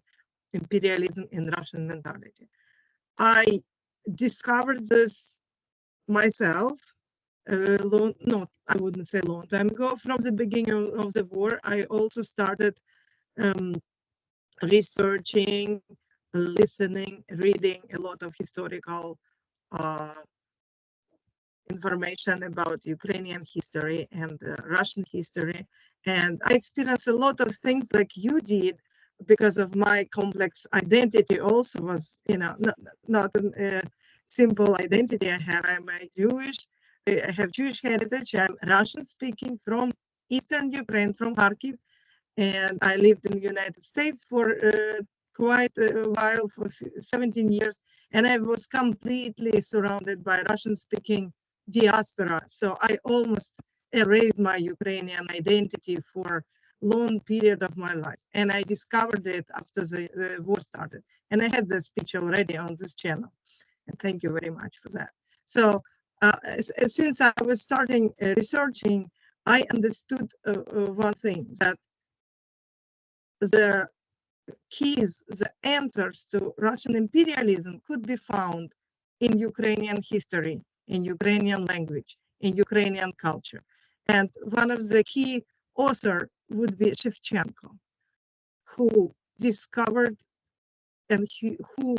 imperialism in Russian mentality. I discovered this myself, no, I wouldn't say long time ago, from the beginning of the war, I also started researching, listening, reading a lot of historical information about Ukrainian history and Russian history. And I experienced a lot of things like you did because of my complex identity also was, not a simple identity I have. I'm Jewish, I have Jewish heritage, I'm Russian speaking from Eastern Ukraine, from Kharkiv. And I lived in the United States for quite a while, for 17 years, and I was completely surrounded by Russian-speaking diaspora. So I almost erased my Ukrainian identity for long period of my life, and I discovered it after the war started. And I had the speech already on this channel, and thank you very much for that. So since I was starting researching, I understood one thing, that the keys, the answers to Russian imperialism could be found in Ukrainian history, in Ukrainian language, in Ukrainian culture. And one of the key authors would be Shevchenko, who discovered and who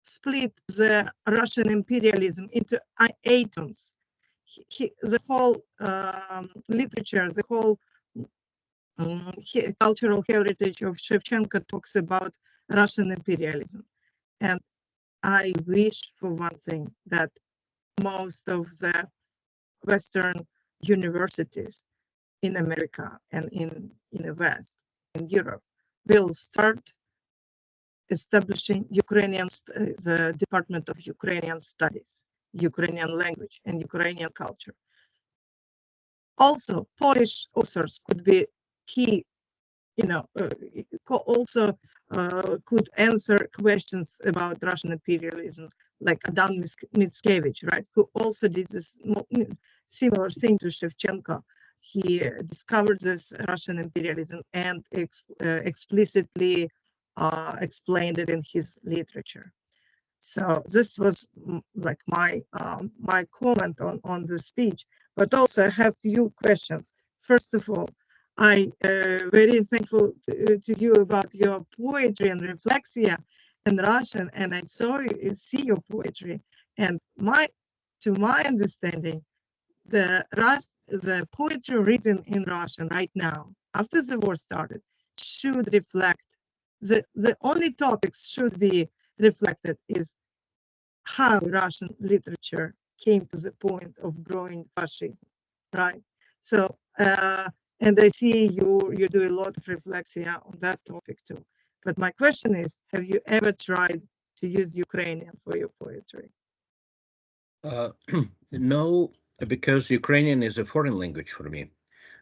split the Russian imperialism into atoms. The whole literature, the whole cultural heritage of Shevchenko talks about Russian imperialism. And I wish for one thing, that most of the Western universities in America and in the West, in Europe, will start establishing the Department of Ukrainian Studies, Ukrainian language and Ukrainian culture. Also, Polish authors could be key, also could answer questions about Russian imperialism, like Adam Mickiewicz, right, who also did this similar thing to Shevchenko. He discovered this Russian imperialism and explicitly explained it in his literature. So this was like my comment on the speech, but also I have few questions. First of all, I very thankful to you about your poetry and reflexia in Russian, and I see your poetry. And to my understanding, the poetry written in Russian right now, after the war started, should reflect the only topics should be reflected is how Russian literature came to the point of growing fascism, right? So, and I see you do a lot of reflexia on that topic too. But my question is, have you ever tried to use Ukrainian for your poetry? No, because Ukrainian is a foreign language for me.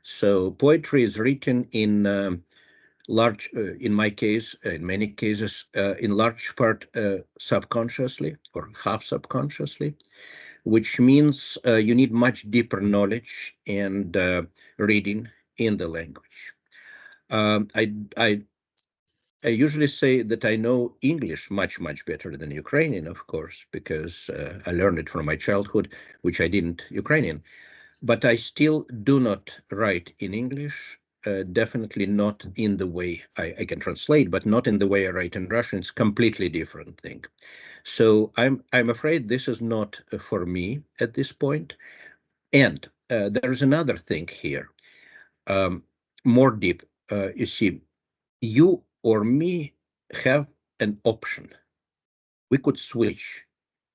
So poetry is written in in my case, in many cases, in large part subconsciously or half subconsciously, which means you need much deeper knowledge and reading in the language. I usually say that I know English much, much better than Ukrainian, of course, because I learned it from my childhood, which I didn't Ukrainian. But I still do not write in English, definitely not in the way I can translate, but not in the way I write in Russian. It's completely different thing. So I'm afraid this is not for me at this point. And there's another thing here, more deep. You see, you or me have an option. We could switch.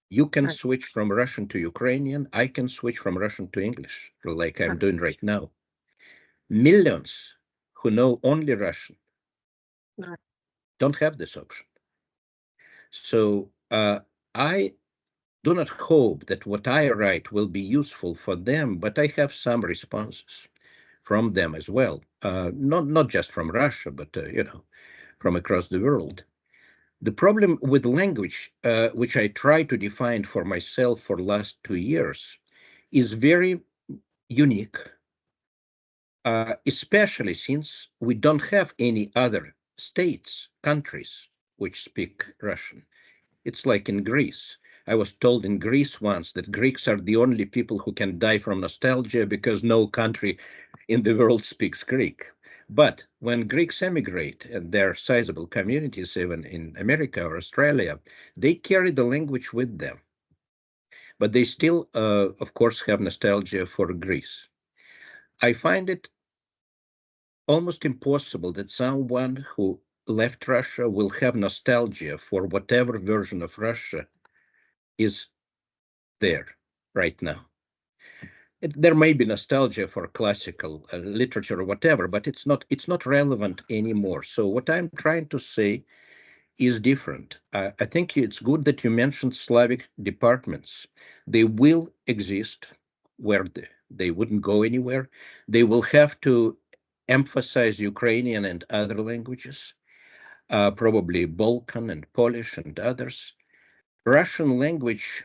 You can Right. switch from Russian to Ukrainian. I can switch from Russian to English, like I'm doing right now. Millions who know only Russian Right. don't have this option. So I do not hope that what I write will be useful for them, but I have some responses from them as well. Not just from Russia, but from across the world. The problem with language, which I try to define for myself for the last 2 years, is very unique, especially since we don't have any other states, countries which speak Russian. It's like in Greece. I was told in Greece once that Greeks are the only people who can die from nostalgia because no country in the world speaks Greek. But when Greeks emigrate, and there are sizable communities even in America or Australia, they carry the language with them. But they still, of course, have nostalgia for Greece. I find it almost impossible that someone who left Russia will have nostalgia for whatever version of Russia is there right now. There may be nostalgia for classical literature or whatever, but it's not relevant anymore. So what I'm trying to say is different. I think it's good that you mentioned Slavic departments. They will exist where they wouldn't go anywhere. They will have to emphasize Ukrainian and other languages, probably Balkan and Polish and others. Russian language,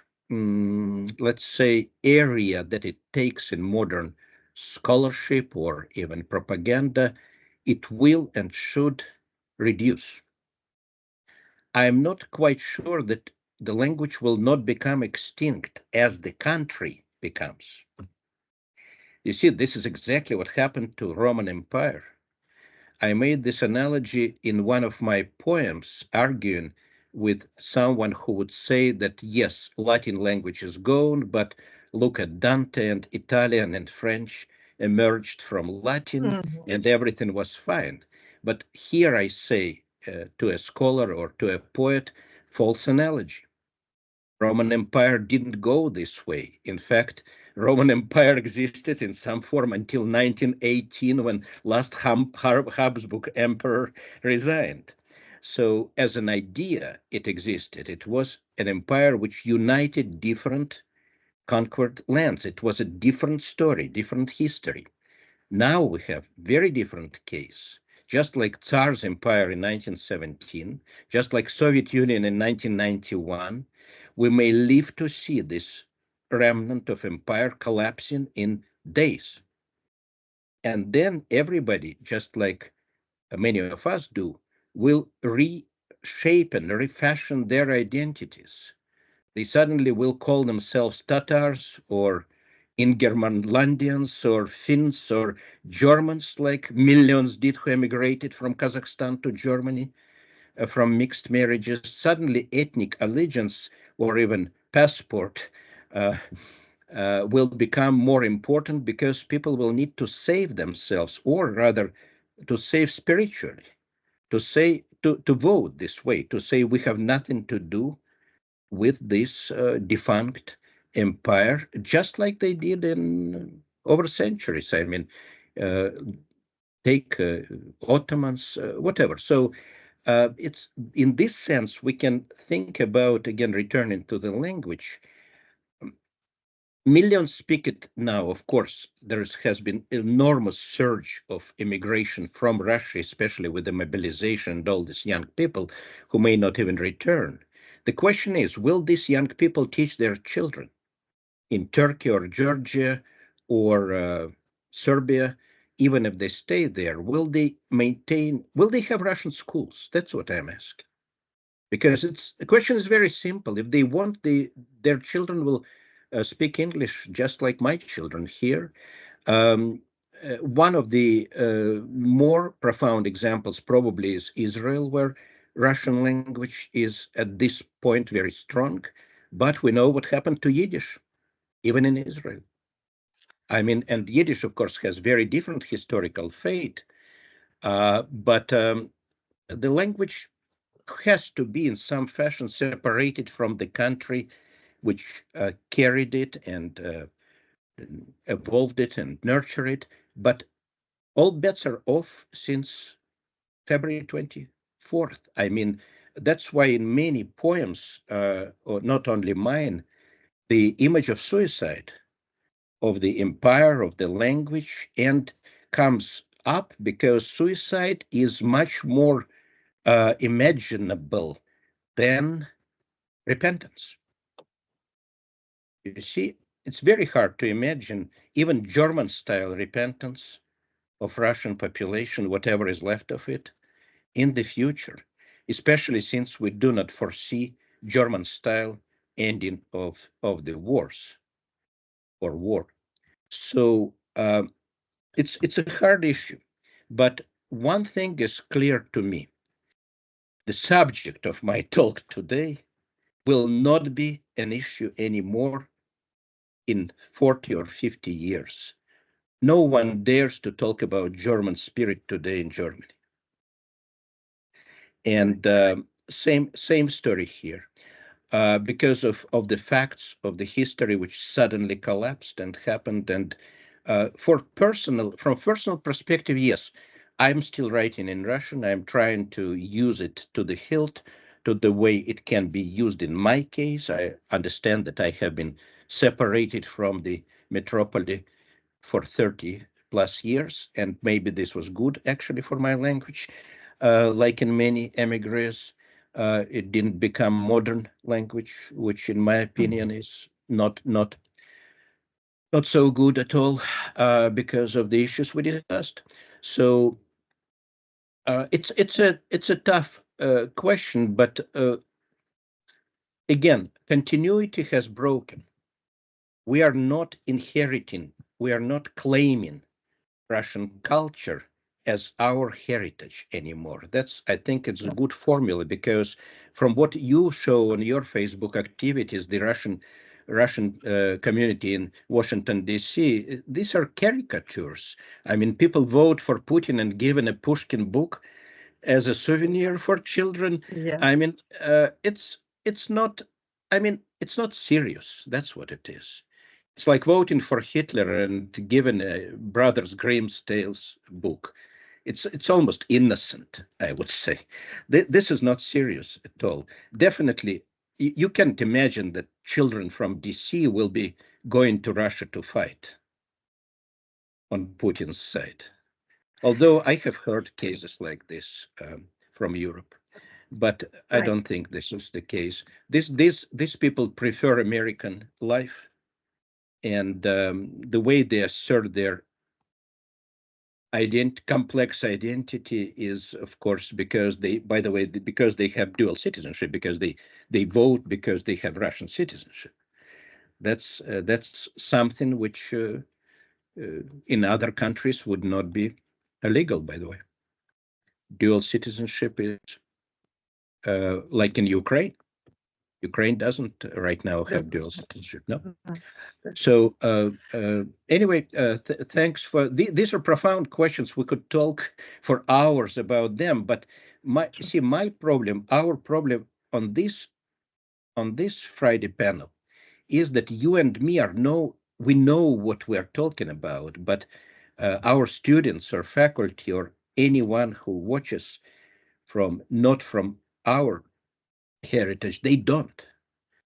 let's say, area that it takes in modern scholarship or even propaganda, it will and should reduce. I'm not quite sure that the language will not become extinct as the country becomes. You see, this is exactly what happened to Roman Empire. I made this analogy in one of my poems, arguing with someone who would say that yes, Latin language is gone, but look at Dante, and Italian and French emerged from Latin and everything was fine. But here I say to a scholar or to a poet, false analogy. Roman Empire didn't go this way. In fact, Roman Empire existed in some form until 1918 when last Habsburg emperor resigned. So as an idea, it existed. It was an empire which united different conquered lands. It was a different story, different history. Now we have very different case. Just like Tsar's empire in 1917, just like Soviet Union in 1991, we may live to see this remnant of empire collapsing in days. And then everybody, just like many of us do, will reshape and refashion their identities. They suddenly will call themselves Tatars or Ingermanlandians or Finns or Germans, like millions did who emigrated from Kazakhstan to Germany from mixed marriages. Suddenly, ethnic allegiance or even passport uh, will become more important because people will need to save themselves, or rather, to save spiritually, to vote this way, to say we have nothing to do with this defunct empire, just like they did in over centuries. I mean, uh, take Ottomans, whatever. So it's in this sense we can think about, again, returning to the language. Millions speak it now. Of course, there has been enormous surge of immigration from Russia, especially with the mobilization and all these young people who may not even return. The question is, will these young people teach their children in Turkey or Georgia or Serbia, even if they stay there? Will they have Russian schools? That's what I'm asking. Because the question is very simple. If they want, their children will speak English just like my children here. Um, one of the more profound examples probably is Israel, where Russian language is at this point very strong. But we know what happened to Yiddish, even in Israel. I mean, and Yiddish, of course, has very different historical fate. But the language has to be in some fashion separated from the country which carried it and evolved it and nurtured it. But all bets are off since February 24th. I mean, that's why in many poems, or not only mine, the image of suicide, of the empire, of the language, and comes up because suicide is much more imaginable than repentance. You see, it's very hard to imagine even German-style repentance of Russian population, whatever is left of it, in the future, especially since we do not foresee German-style ending of the wars or war. So it's a hard issue, but one thing is clear to me: the subject of my talk today will not be an issue anymore in 40 or 50 years. No one dares to talk about German spirit today in Germany. And same story here. Because of the facts of the history which suddenly collapsed and happened. And from personal perspective, yes, I'm still writing in Russian. I'm trying to use it to the hilt, to the way it can be used in my case. I understand that I have been separated from the metropole for 30 plus years, and maybe this was good actually for my language. Like in many emigres, it didn't become modern language, which in my opinion is not so good at all, because of the issues we discussed. So it's a tough question, but again, continuity has broken. We are not inheriting, we are not claiming Russian culture as our heritage anymore. I think it's a good formula, because from what you show on your Facebook activities, the Russian community in Washington, D.C., these are caricatures. I mean, people vote for Putin and given a Pushkin book as a souvenir for children. Yeah. I mean, it's not. I mean, it's not serious. That's what it is. It's like voting for Hitler and given a Brothers Grimm's Tales book. It's almost innocent, I would say. This is not serious at all. Definitely, you can't imagine that children from DC will be going to Russia to fight on Putin's side. Although I have heard cases like this from Europe, but I Right. don't think this is the case. These people prefer American life, and the way they assert their complex identity is, of course, because by the way, because they have dual citizenship, because they vote because they have Russian citizenship. That's something which in other countries would not be illegal, by the way. Dual citizenship is like in Ukraine. Ukraine doesn't right now have dual citizenship, no. So anyway, thanks for these are profound questions. We could talk for hours about them, but our problem on this Friday panel is that you and me we know what we're talking about, but our students or faculty or anyone who watches not from our heritage, they don't.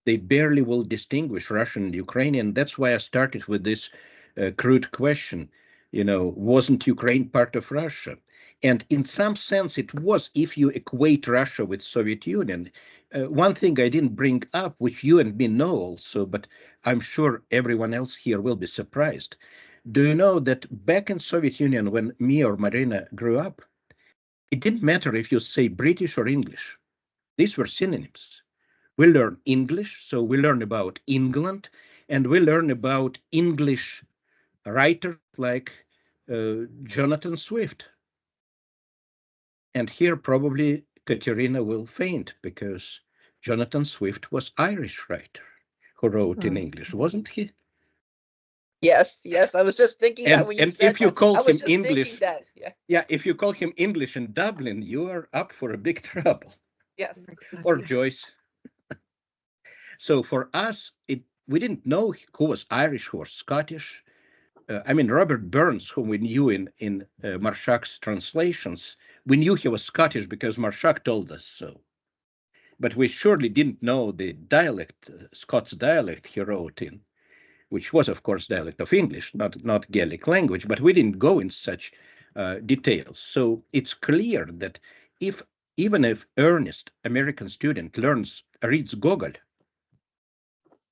They barely will distinguish Russian and Ukrainian. That's why I started with this crude question. Wasn't Ukraine part of Russia? And in some sense, it was, if you equate Russia with Soviet Union. One thing I didn't bring up, which you and me know also, but I'm sure everyone else here will be surprised. Do you know that back in Soviet Union, when me or Marina grew up, it didn't matter if you say British or English. These were synonyms. We learn English, so we learn about England, and we learn about English writers like Jonathan Swift. And here probably Katerina will faint, because Jonathan Swift was Irish writer who wrote in English, wasn't he? Yes, I was just thinking that when you And said if you that. call I was him just thinking English, that. Yeah. yeah, if you call him English in Dublin, you are up for a big trouble. Yes. Or Joyce. So for us, we didn't know who was Irish, who was Scottish. I mean, Robert Burns, whom we knew in Marshak's translations, we knew he was Scottish because Marshak told us so. But we surely didn't know the dialect, Scots dialect he wrote in, which was, of course, dialect of English, not Gaelic language, but we didn't go in such details. So it's clear that even if earnest American student reads Gogol,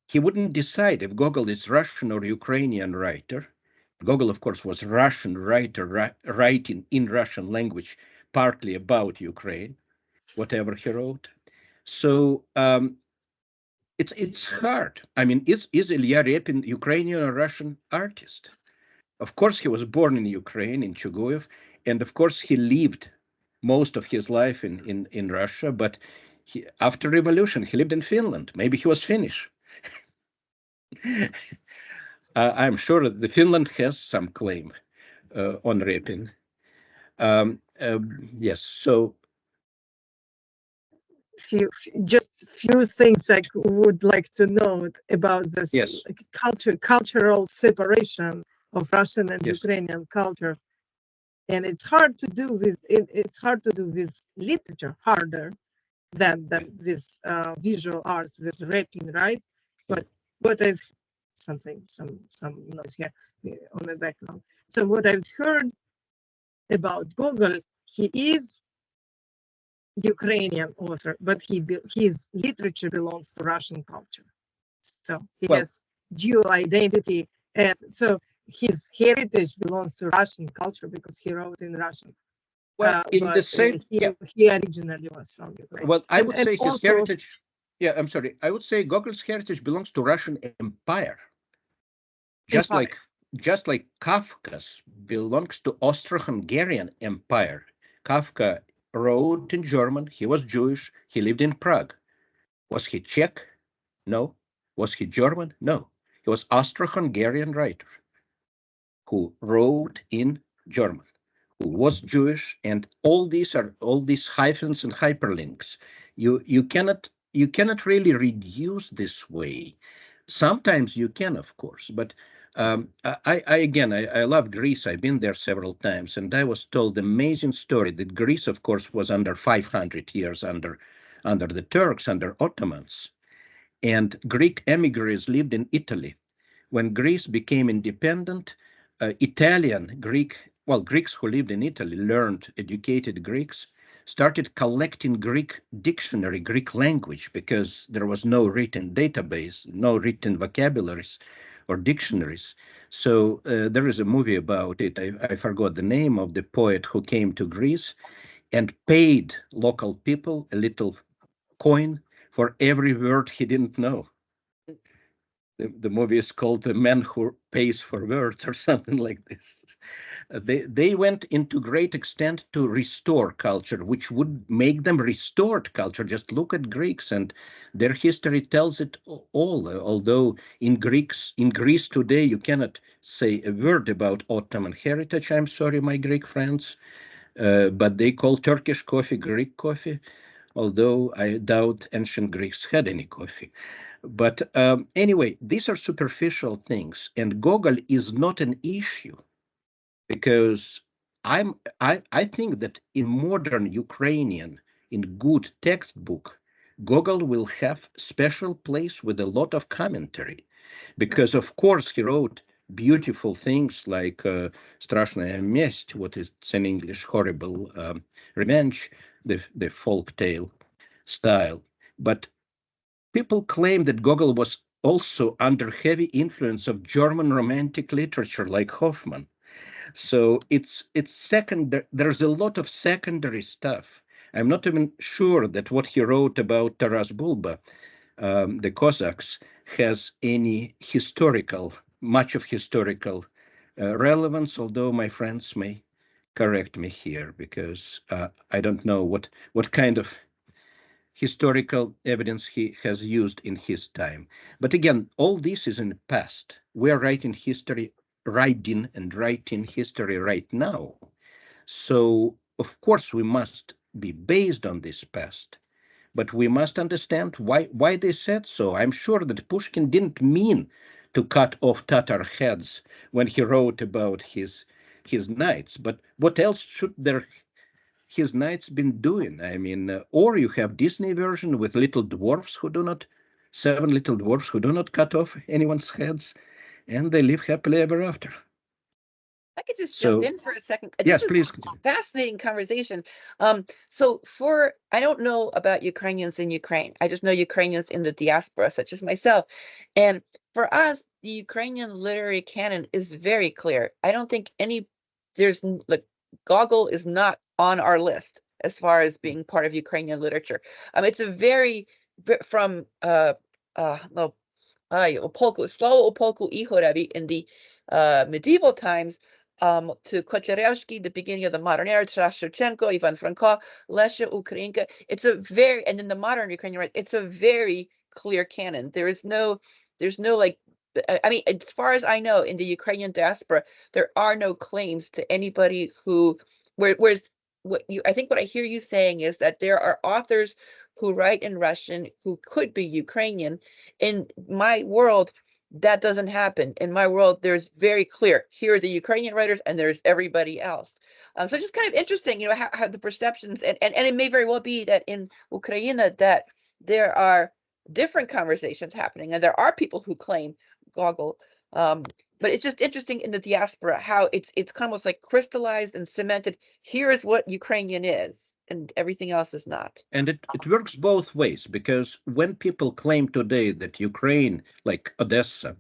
he wouldn't decide if Gogol is Russian or Ukrainian writer. Gogol, of course, was Russian writer writing in Russian language, partly about Ukraine, whatever he wrote. So it's hard. I mean, is Ilya Repin Ukrainian or Russian artist? Of course, he was born in Ukraine, in Chuguyev, and of course, he lived most of his life in Russia. But after revolution, he lived in Finland. Maybe he was Finnish. I'm sure that the Finland has some claim on Repin. Yes, so Just few things I would like to note about this yes, cultural separation of Russian and yes, Ukrainian culture, and it's hard to do with literature, harder than with visual arts, with rapping, right? But what I've some noise here on the background. So what I've heard about Gogol, he is Ukrainian author, but his literature belongs to Russian culture. So he well, has dual identity, and so his heritage belongs to Russian culture because he wrote in Russian. well, in the But same, yeah. he originally was from Ukraine. Well, I would And say his also, heritage. Yeah, I'm sorry. I would say Gogol's heritage belongs to Russian Empire, just Empire. like just like Kafka's belongs to Austro-Hungarian Empire. Kafka wrote in German. He was Jewish. He lived in Prague. Was he Czech? No. Was he German? No. He was Austro-Hungarian writer who wrote in German, who was Jewish, and all these hyphens and hyperlinks. You cannot really reduce this way. Sometimes you can, of course, but I love Greece. I've been there several times, and I was told the amazing story that Greece, of course, was under 500 years under the Turks, under Ottomans, and Greek emigres lived in Italy. When Greece became independent, Greeks who lived in Italy, learned, educated Greeks, started collecting Greek dictionary, Greek language, because there was no written database, no written vocabularies or dictionaries. So there is a movie about it. I forgot the name of the poet who came to Greece and paid local people a little coin for every word he didn't know. The movie is called The Man Who Pays for Words or something like this. They went into great extent to restore culture, which would make them restored culture. Just look at Greeks, and their history tells it all. Although in Greece today, you cannot say a word about Ottoman heritage. I'm sorry, my Greek friends, but they call Turkish coffee Greek coffee, although I doubt ancient Greeks had any coffee. But anyway, these are superficial things, and Gogol is not an issue because I think that in modern Ukrainian, in good textbook, Gogol will have special place with a lot of commentary, because of course he wrote beautiful things like Strashная месть, what is in English, horrible revenge, the folk tale style, but people claim that Gogol was also under heavy influence of German romantic literature like Hoffmann. So it's second. There's a lot of secondary stuff. I'm not even sure that what he wrote about Taras Bulba, the Cossacks, has any much of historical relevance. Although my friends may correct me here because I don't know what kind of historical evidence he has used in his time. But again, all this is in the past. We are writing history right now. So, of course, we must be based on this past, but we must understand why they said so. I'm sure that Pushkin didn't mean to cut off Tatar heads when he wrote about his knights, but what else should his knights been doing? I mean, or you have Disney version with seven little dwarfs who do not cut off anyone's heads, and they live happily ever after. I could just jump So, in for a second. yes, This is please. a fascinating conversation. So I don't know about Ukrainians in Ukraine. I just know Ukrainians in the diaspora, such as myself. And for us, the Ukrainian literary canon is very clear. I don't think Gogol is not on our list as far as being part of Ukrainian literature. It's a from no, Opolku, Slavo Opolku Ihorevi in the medieval times, to Kocherevsky, the beginning of the modern era, Shevchenko, Ivan Franko, Lesha Ukrainka. It's a very, and in the modern Ukrainian right, it's a very clear canon. There's no like, I mean, as far as I know, in the Ukrainian diaspora, there are no claims to anybody who, whereas I think what I hear you saying is that there are authors who write in Russian who could be Ukrainian. In my world, that doesn't happen. In my world, there's very clear, here are the Ukrainian writers and there's everybody else. So just kind of interesting, you know, how the perceptions, and it may very well be that in Ukraine that there are different conversations happening and there are people who claim Gogol. But it's just interesting in the diaspora how it's almost like crystallized and cemented. Here is what Ukrainian is, and everything else is not. And it works both ways, because when people claim today that Ukraine, like Odessa,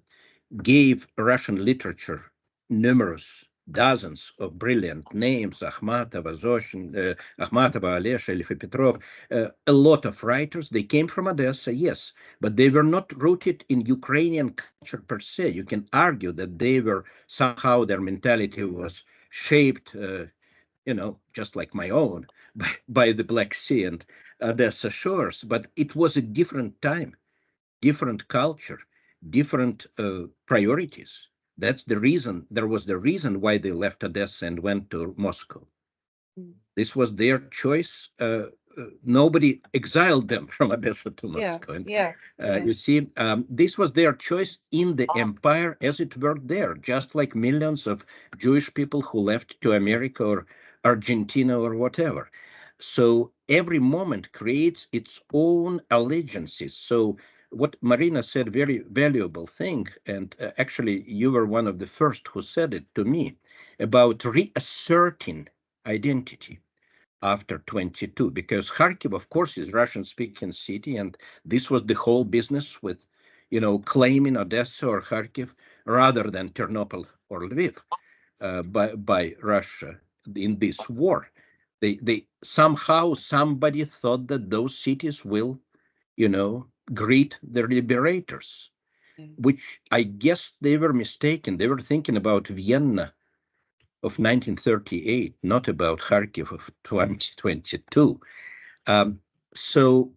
gave Russian literature numerous dozens of brilliant names, Akhmatova, Zoshin, Akhmatova, Alesha, Elif Petrov, a lot of writers, they came from Odessa, yes, but they were not rooted in Ukrainian culture per se. You can argue that they were somehow, their mentality was shaped, you know, just like my own, by the Black Sea and Odessa shores, but it was a different time, different culture, different priorities. That's the reason, there was the reason why they left Odessa and went to Moscow. This was their choice. Nobody exiled them from Odessa to Moscow. And, you see, this was their choice in the empire as it worked there, just like millions of Jewish people who left to America or Argentina or whatever. So every moment creates its own allegiances. So what Marina said, very valuable thing, and actually you were one of the first who said it to me, about reasserting identity after 22, because Kharkiv, of course, is Russian-speaking city, and this was the whole business with, you know, claiming Odessa or Kharkiv rather than Ternopil or Lviv by Russia in this war. They somehow, somebody thought that those cities will, you know, greet their liberators, which I guess they were mistaken. They were thinking about Vienna of 1938, not about Kharkiv of 2022. So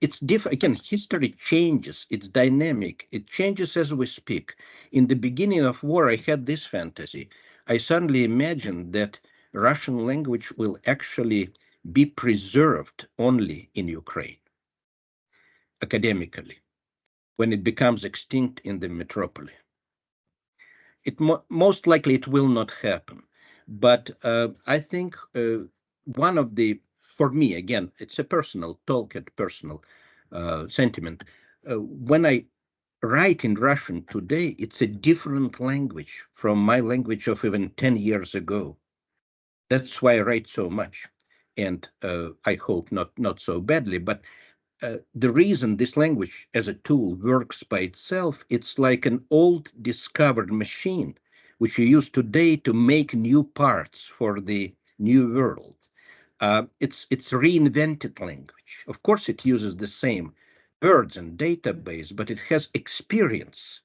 it's different. Again, history changes. It's dynamic. It changes as we speak. In the beginning of war, I had this fantasy. I suddenly imagined that Russian language will actually be preserved only in Ukraine, academically, when it becomes extinct in the metropolis. Most likely it will not happen. But I think one of the, for me, again, it's a personal talk and personal sentiment. When I write in Russian today, it's a different language from my language of even 10 years ago. That's why I write so much. And I hope not so badly, but the reason this language as a tool works by itself, it's like an old discovered machine, which you use today to make new parts for the new world. It's reinvented language. Of course, it uses the same words and database, but it has experience,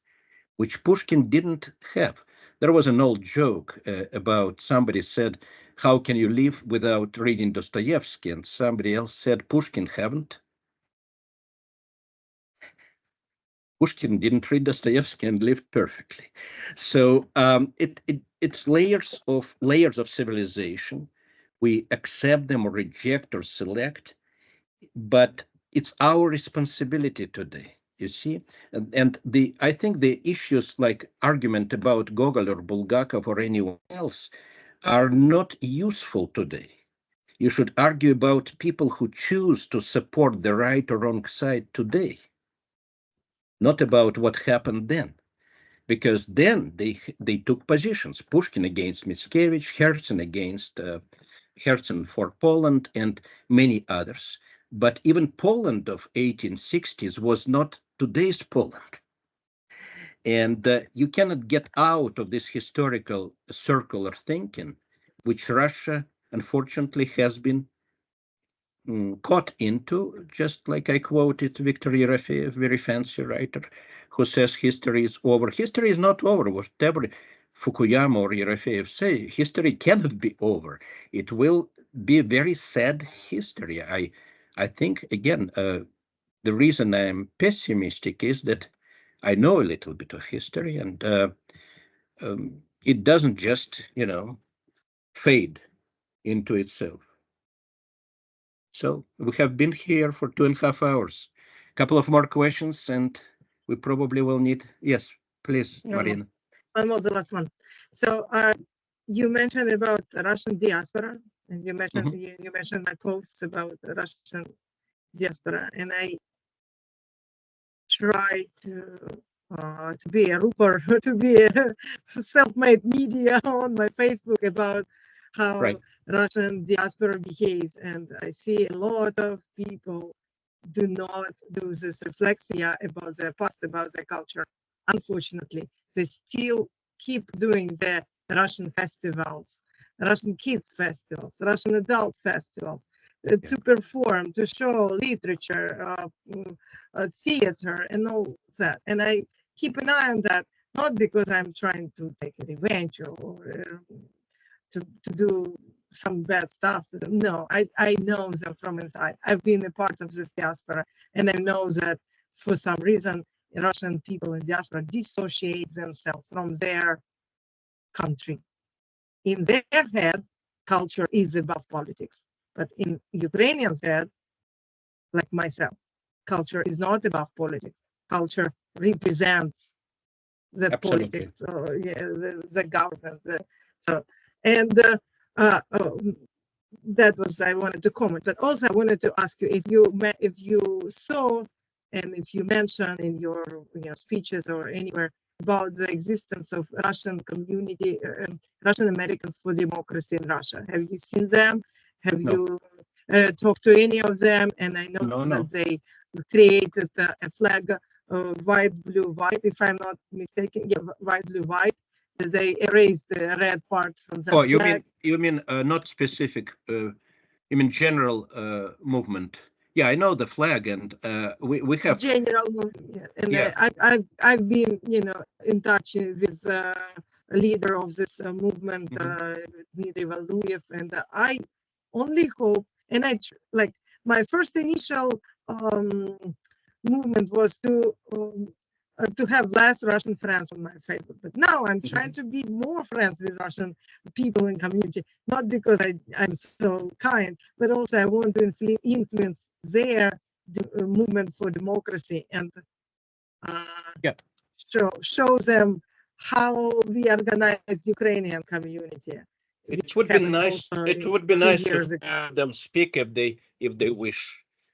which Pushkin didn't have. There was an old joke about somebody said, how can you live without reading Dostoevsky? And somebody else said, Pushkin haven't. Pushkin didn't read Dostoevsky and lived perfectly. So it's layers of civilization. We accept them or reject or select, but it's our responsibility today. You see, and I think the issues like argument about Gogol or Bulgakov or anyone else are not useful today. You should argue about people who choose to support the right or wrong side today, not about what happened then, because then they took positions. Pushkin against Mickiewicz, Herzen against Herzen for Poland, and many others. But even Poland of 1860s was not today's Poland. And you cannot get out of this historical circular thinking, which Russia, unfortunately, has been caught into, just like I quoted Viktor Yerofeev, very fancy writer, who says history is over. History is not over. Whatever Fukuyama or Yerofeev say, history cannot be over. It will be a very sad history. I think, again, the reason I'm pessimistic is that I know a little bit of history, and it doesn't just, fade into itself. So we have been here for 2.5 hours. A couple of more questions, and we probably will need. Yes, please, Marina. One more, the last one. So you mentioned about Russian diaspora, and you mentioned you mentioned my posts about the Russian diaspora, and I try to be a rooper, to be a self-made media on my Facebook about how Russian diaspora behaves, and I see a lot of people do not do this reflexia about their past, about their culture. Unfortunately, they still keep doing the Russian festivals, Russian kids festivals, Russian adult festivals, to perform, to show literature, theater, and all that. And I keep an eye on that, not because I'm trying to take revenge or to do some bad stuff. No, I know them from inside. I've been a part of this diaspora, and I know that for some reason, Russian people in diaspora dissociate themselves from their country. In their head, culture is above politics. But in Ukrainians' head, like myself, culture is not above politics. Culture represents the politics, or the government. That was I wanted to comment. But also I wanted to ask you if you saw and if you mentioned in your speeches or anywhere about the existence of Russian community, Russian Americans for democracy in Russia. Have you seen them? Have you talked to any of them? And I know that they created a flag, white, blue, white, if I'm not mistaken. Yeah, white, blue, white. They erased the red part from the flag. You mean not specific, you mean general movement. Yeah, I know the flag, and we have general movement. And I've been in touch with a leader of this movement, Dmitry Valuyev, and I only hope, and like my first initial movement was to have less Russian friends on my Facebook, but now I'm trying to be more friends with Russian people in community, not because I'm so kind, but also I want to influence their movement for democracy and show them how we organize Ukrainian community. It would be nice. It would be nice to have them speak if they wish.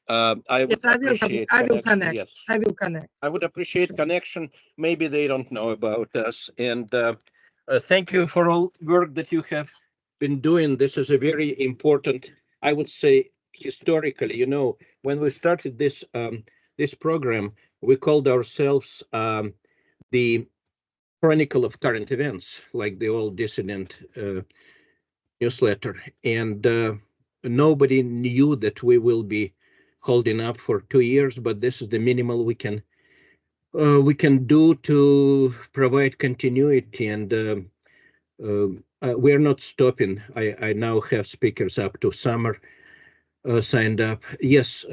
I would appreciate. I will connect. Yes. I will connect. I would appreciate connection. Maybe they don't know about us. And thank you for all work that you have been doing. This is a very important, I would say, historically. When we started this this program, we called ourselves the Chronicle of Current Events, like the old dissident newsletter. And nobody knew that we will be holding up for 2 years, but this is the minimal we can do to provide continuity, and we're not stopping. I now have speakers up to summer signed up. Yes,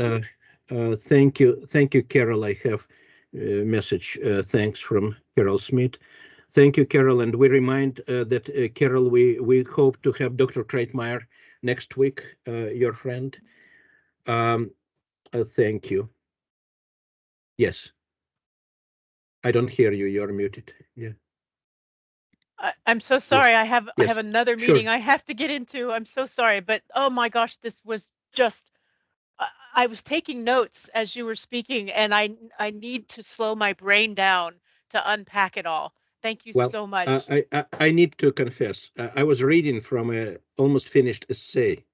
thank you, Carol. I have a message. Thanks from Carol Smith. Thank you, Carol. And we remind that Carol, we hope to have Dr. Kreitmeyer next week, your friend. Thank you. Yes. I don't hear you. You're muted. Yeah. I'm so sorry. Yes. I have another meeting I have to get into. I'm so sorry, but oh my gosh, this was just. I was taking notes as you were speaking, and I need to slow my brain down to unpack it all. Thank you so much. I need to confess. I was reading from a almost finished essay,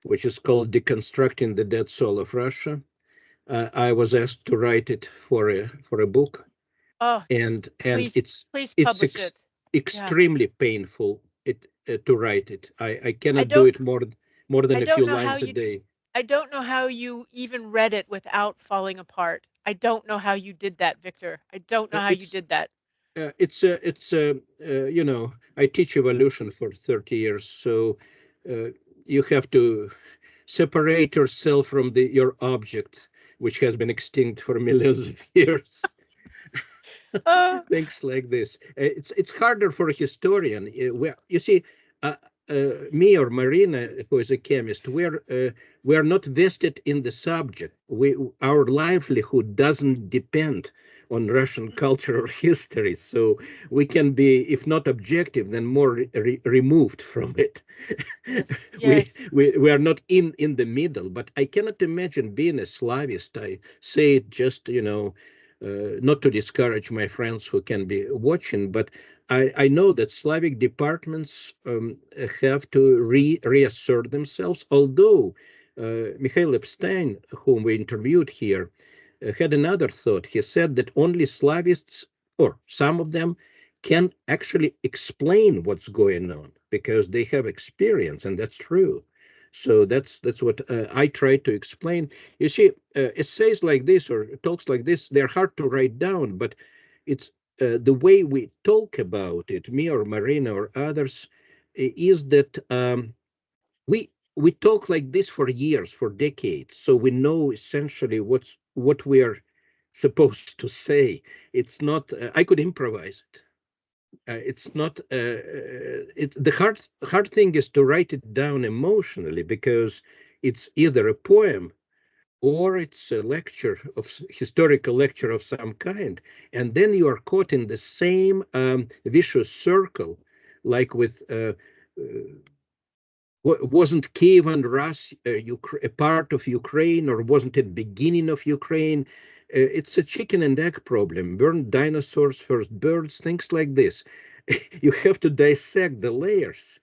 which is called "Deconstructing the Dead Soul of Russia." I was asked to write it for a book. Oh, and please publish it. Extremely painful to write it. I cannot do it more than a few lines a day. I don't know how you even read it without falling apart. I don't know how you did that, Victor. I don't know how you did that. You know, I teach evolution for 30 years, so you have to separate yourself from your object, which has been extinct for millions of years. Things like this. It's harder for a historian. You see, me or Marina, who is a chemist, we are not vested in the subject. Our livelihood doesn't depend on Russian culture or history, so we can be, if not objective, then more removed from it. Yes. We are not in the middle. But I cannot imagine being a Slavist. I say it just, you know, not to discourage my friends who can be watching, but I know that Slavic departments have to reassert themselves, although Mikhail Epstein, whom we interviewed here, had another thought. He said that only Slavists, or some of them, can actually explain what's going on because they have experience, and that's true. So that's what I try to explain. You see, essays like this or talks like this, they're hard to write down, but it's the way we talk about it, me or Marina or others, is that we talk like this for years, for decades, so we know essentially what we are supposed to say. It's not. I could improvise it. It's not. The hard thing is to write it down emotionally because it's either a poem or it's a lecture of historical lecture of some kind, and then you are caught in the same vicious circle, like with. Wasn't Kiev and Rus a part of Ukraine, or wasn't it beginning of Ukraine? It's a chicken and egg problem. Burned dinosaurs, first birds, things like this. You have to dissect the layers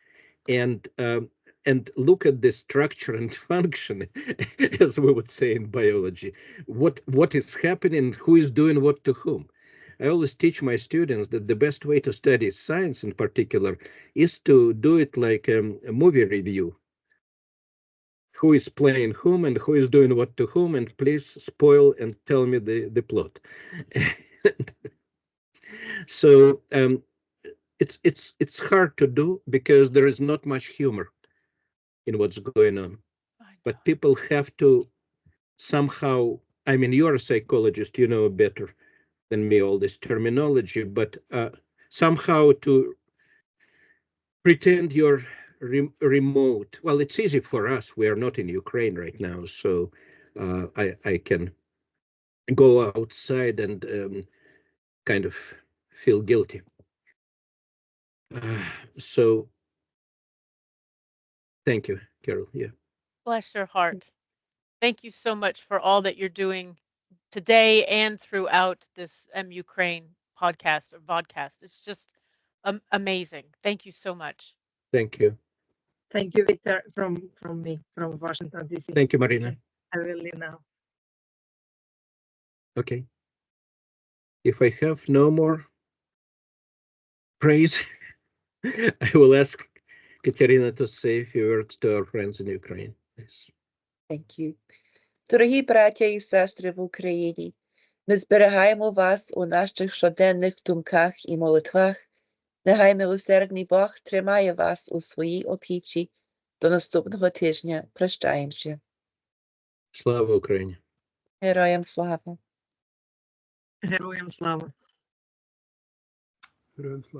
and look at the structure and function, as we would say in biology. What is happening? Who is doing what to whom? I always teach my students that the best way to study science in particular is to do it like a movie review. Who is playing whom and who is doing what to whom, and please spoil and tell me the plot. So it's hard to do because there is not much humor in what's going on. But people have to somehow, I mean, you're a psychologist, you know better than me all this terminology, but somehow to pretend you're remote. Well, it's easy for us. We are not in Ukraine right now, so I can go outside and kind of feel guilty. So thank you, Carol. Yeah. Bless your heart. Thank you so much for all that you're doing today and throughout this Ukraine podcast or vodcast. It's just amazing. Thank you so much. Thank you. Thank you, Victor, from me, from Washington, D.C. Thank you, Marina. I will leave now. Okay. If I have no more praise, I will ask Katerina to say a few words to our friends in Ukraine. Please. Thank you. Дорогі браття і сестри в Україні, ми зберігаємо вас у наших щоденних думках і молитвах. Нехай милосердний Бог тримає вас у своїй опіці. До наступного тижня. Прощаємося. Слава Україні! Героям слава! Героям слава! Героям слава!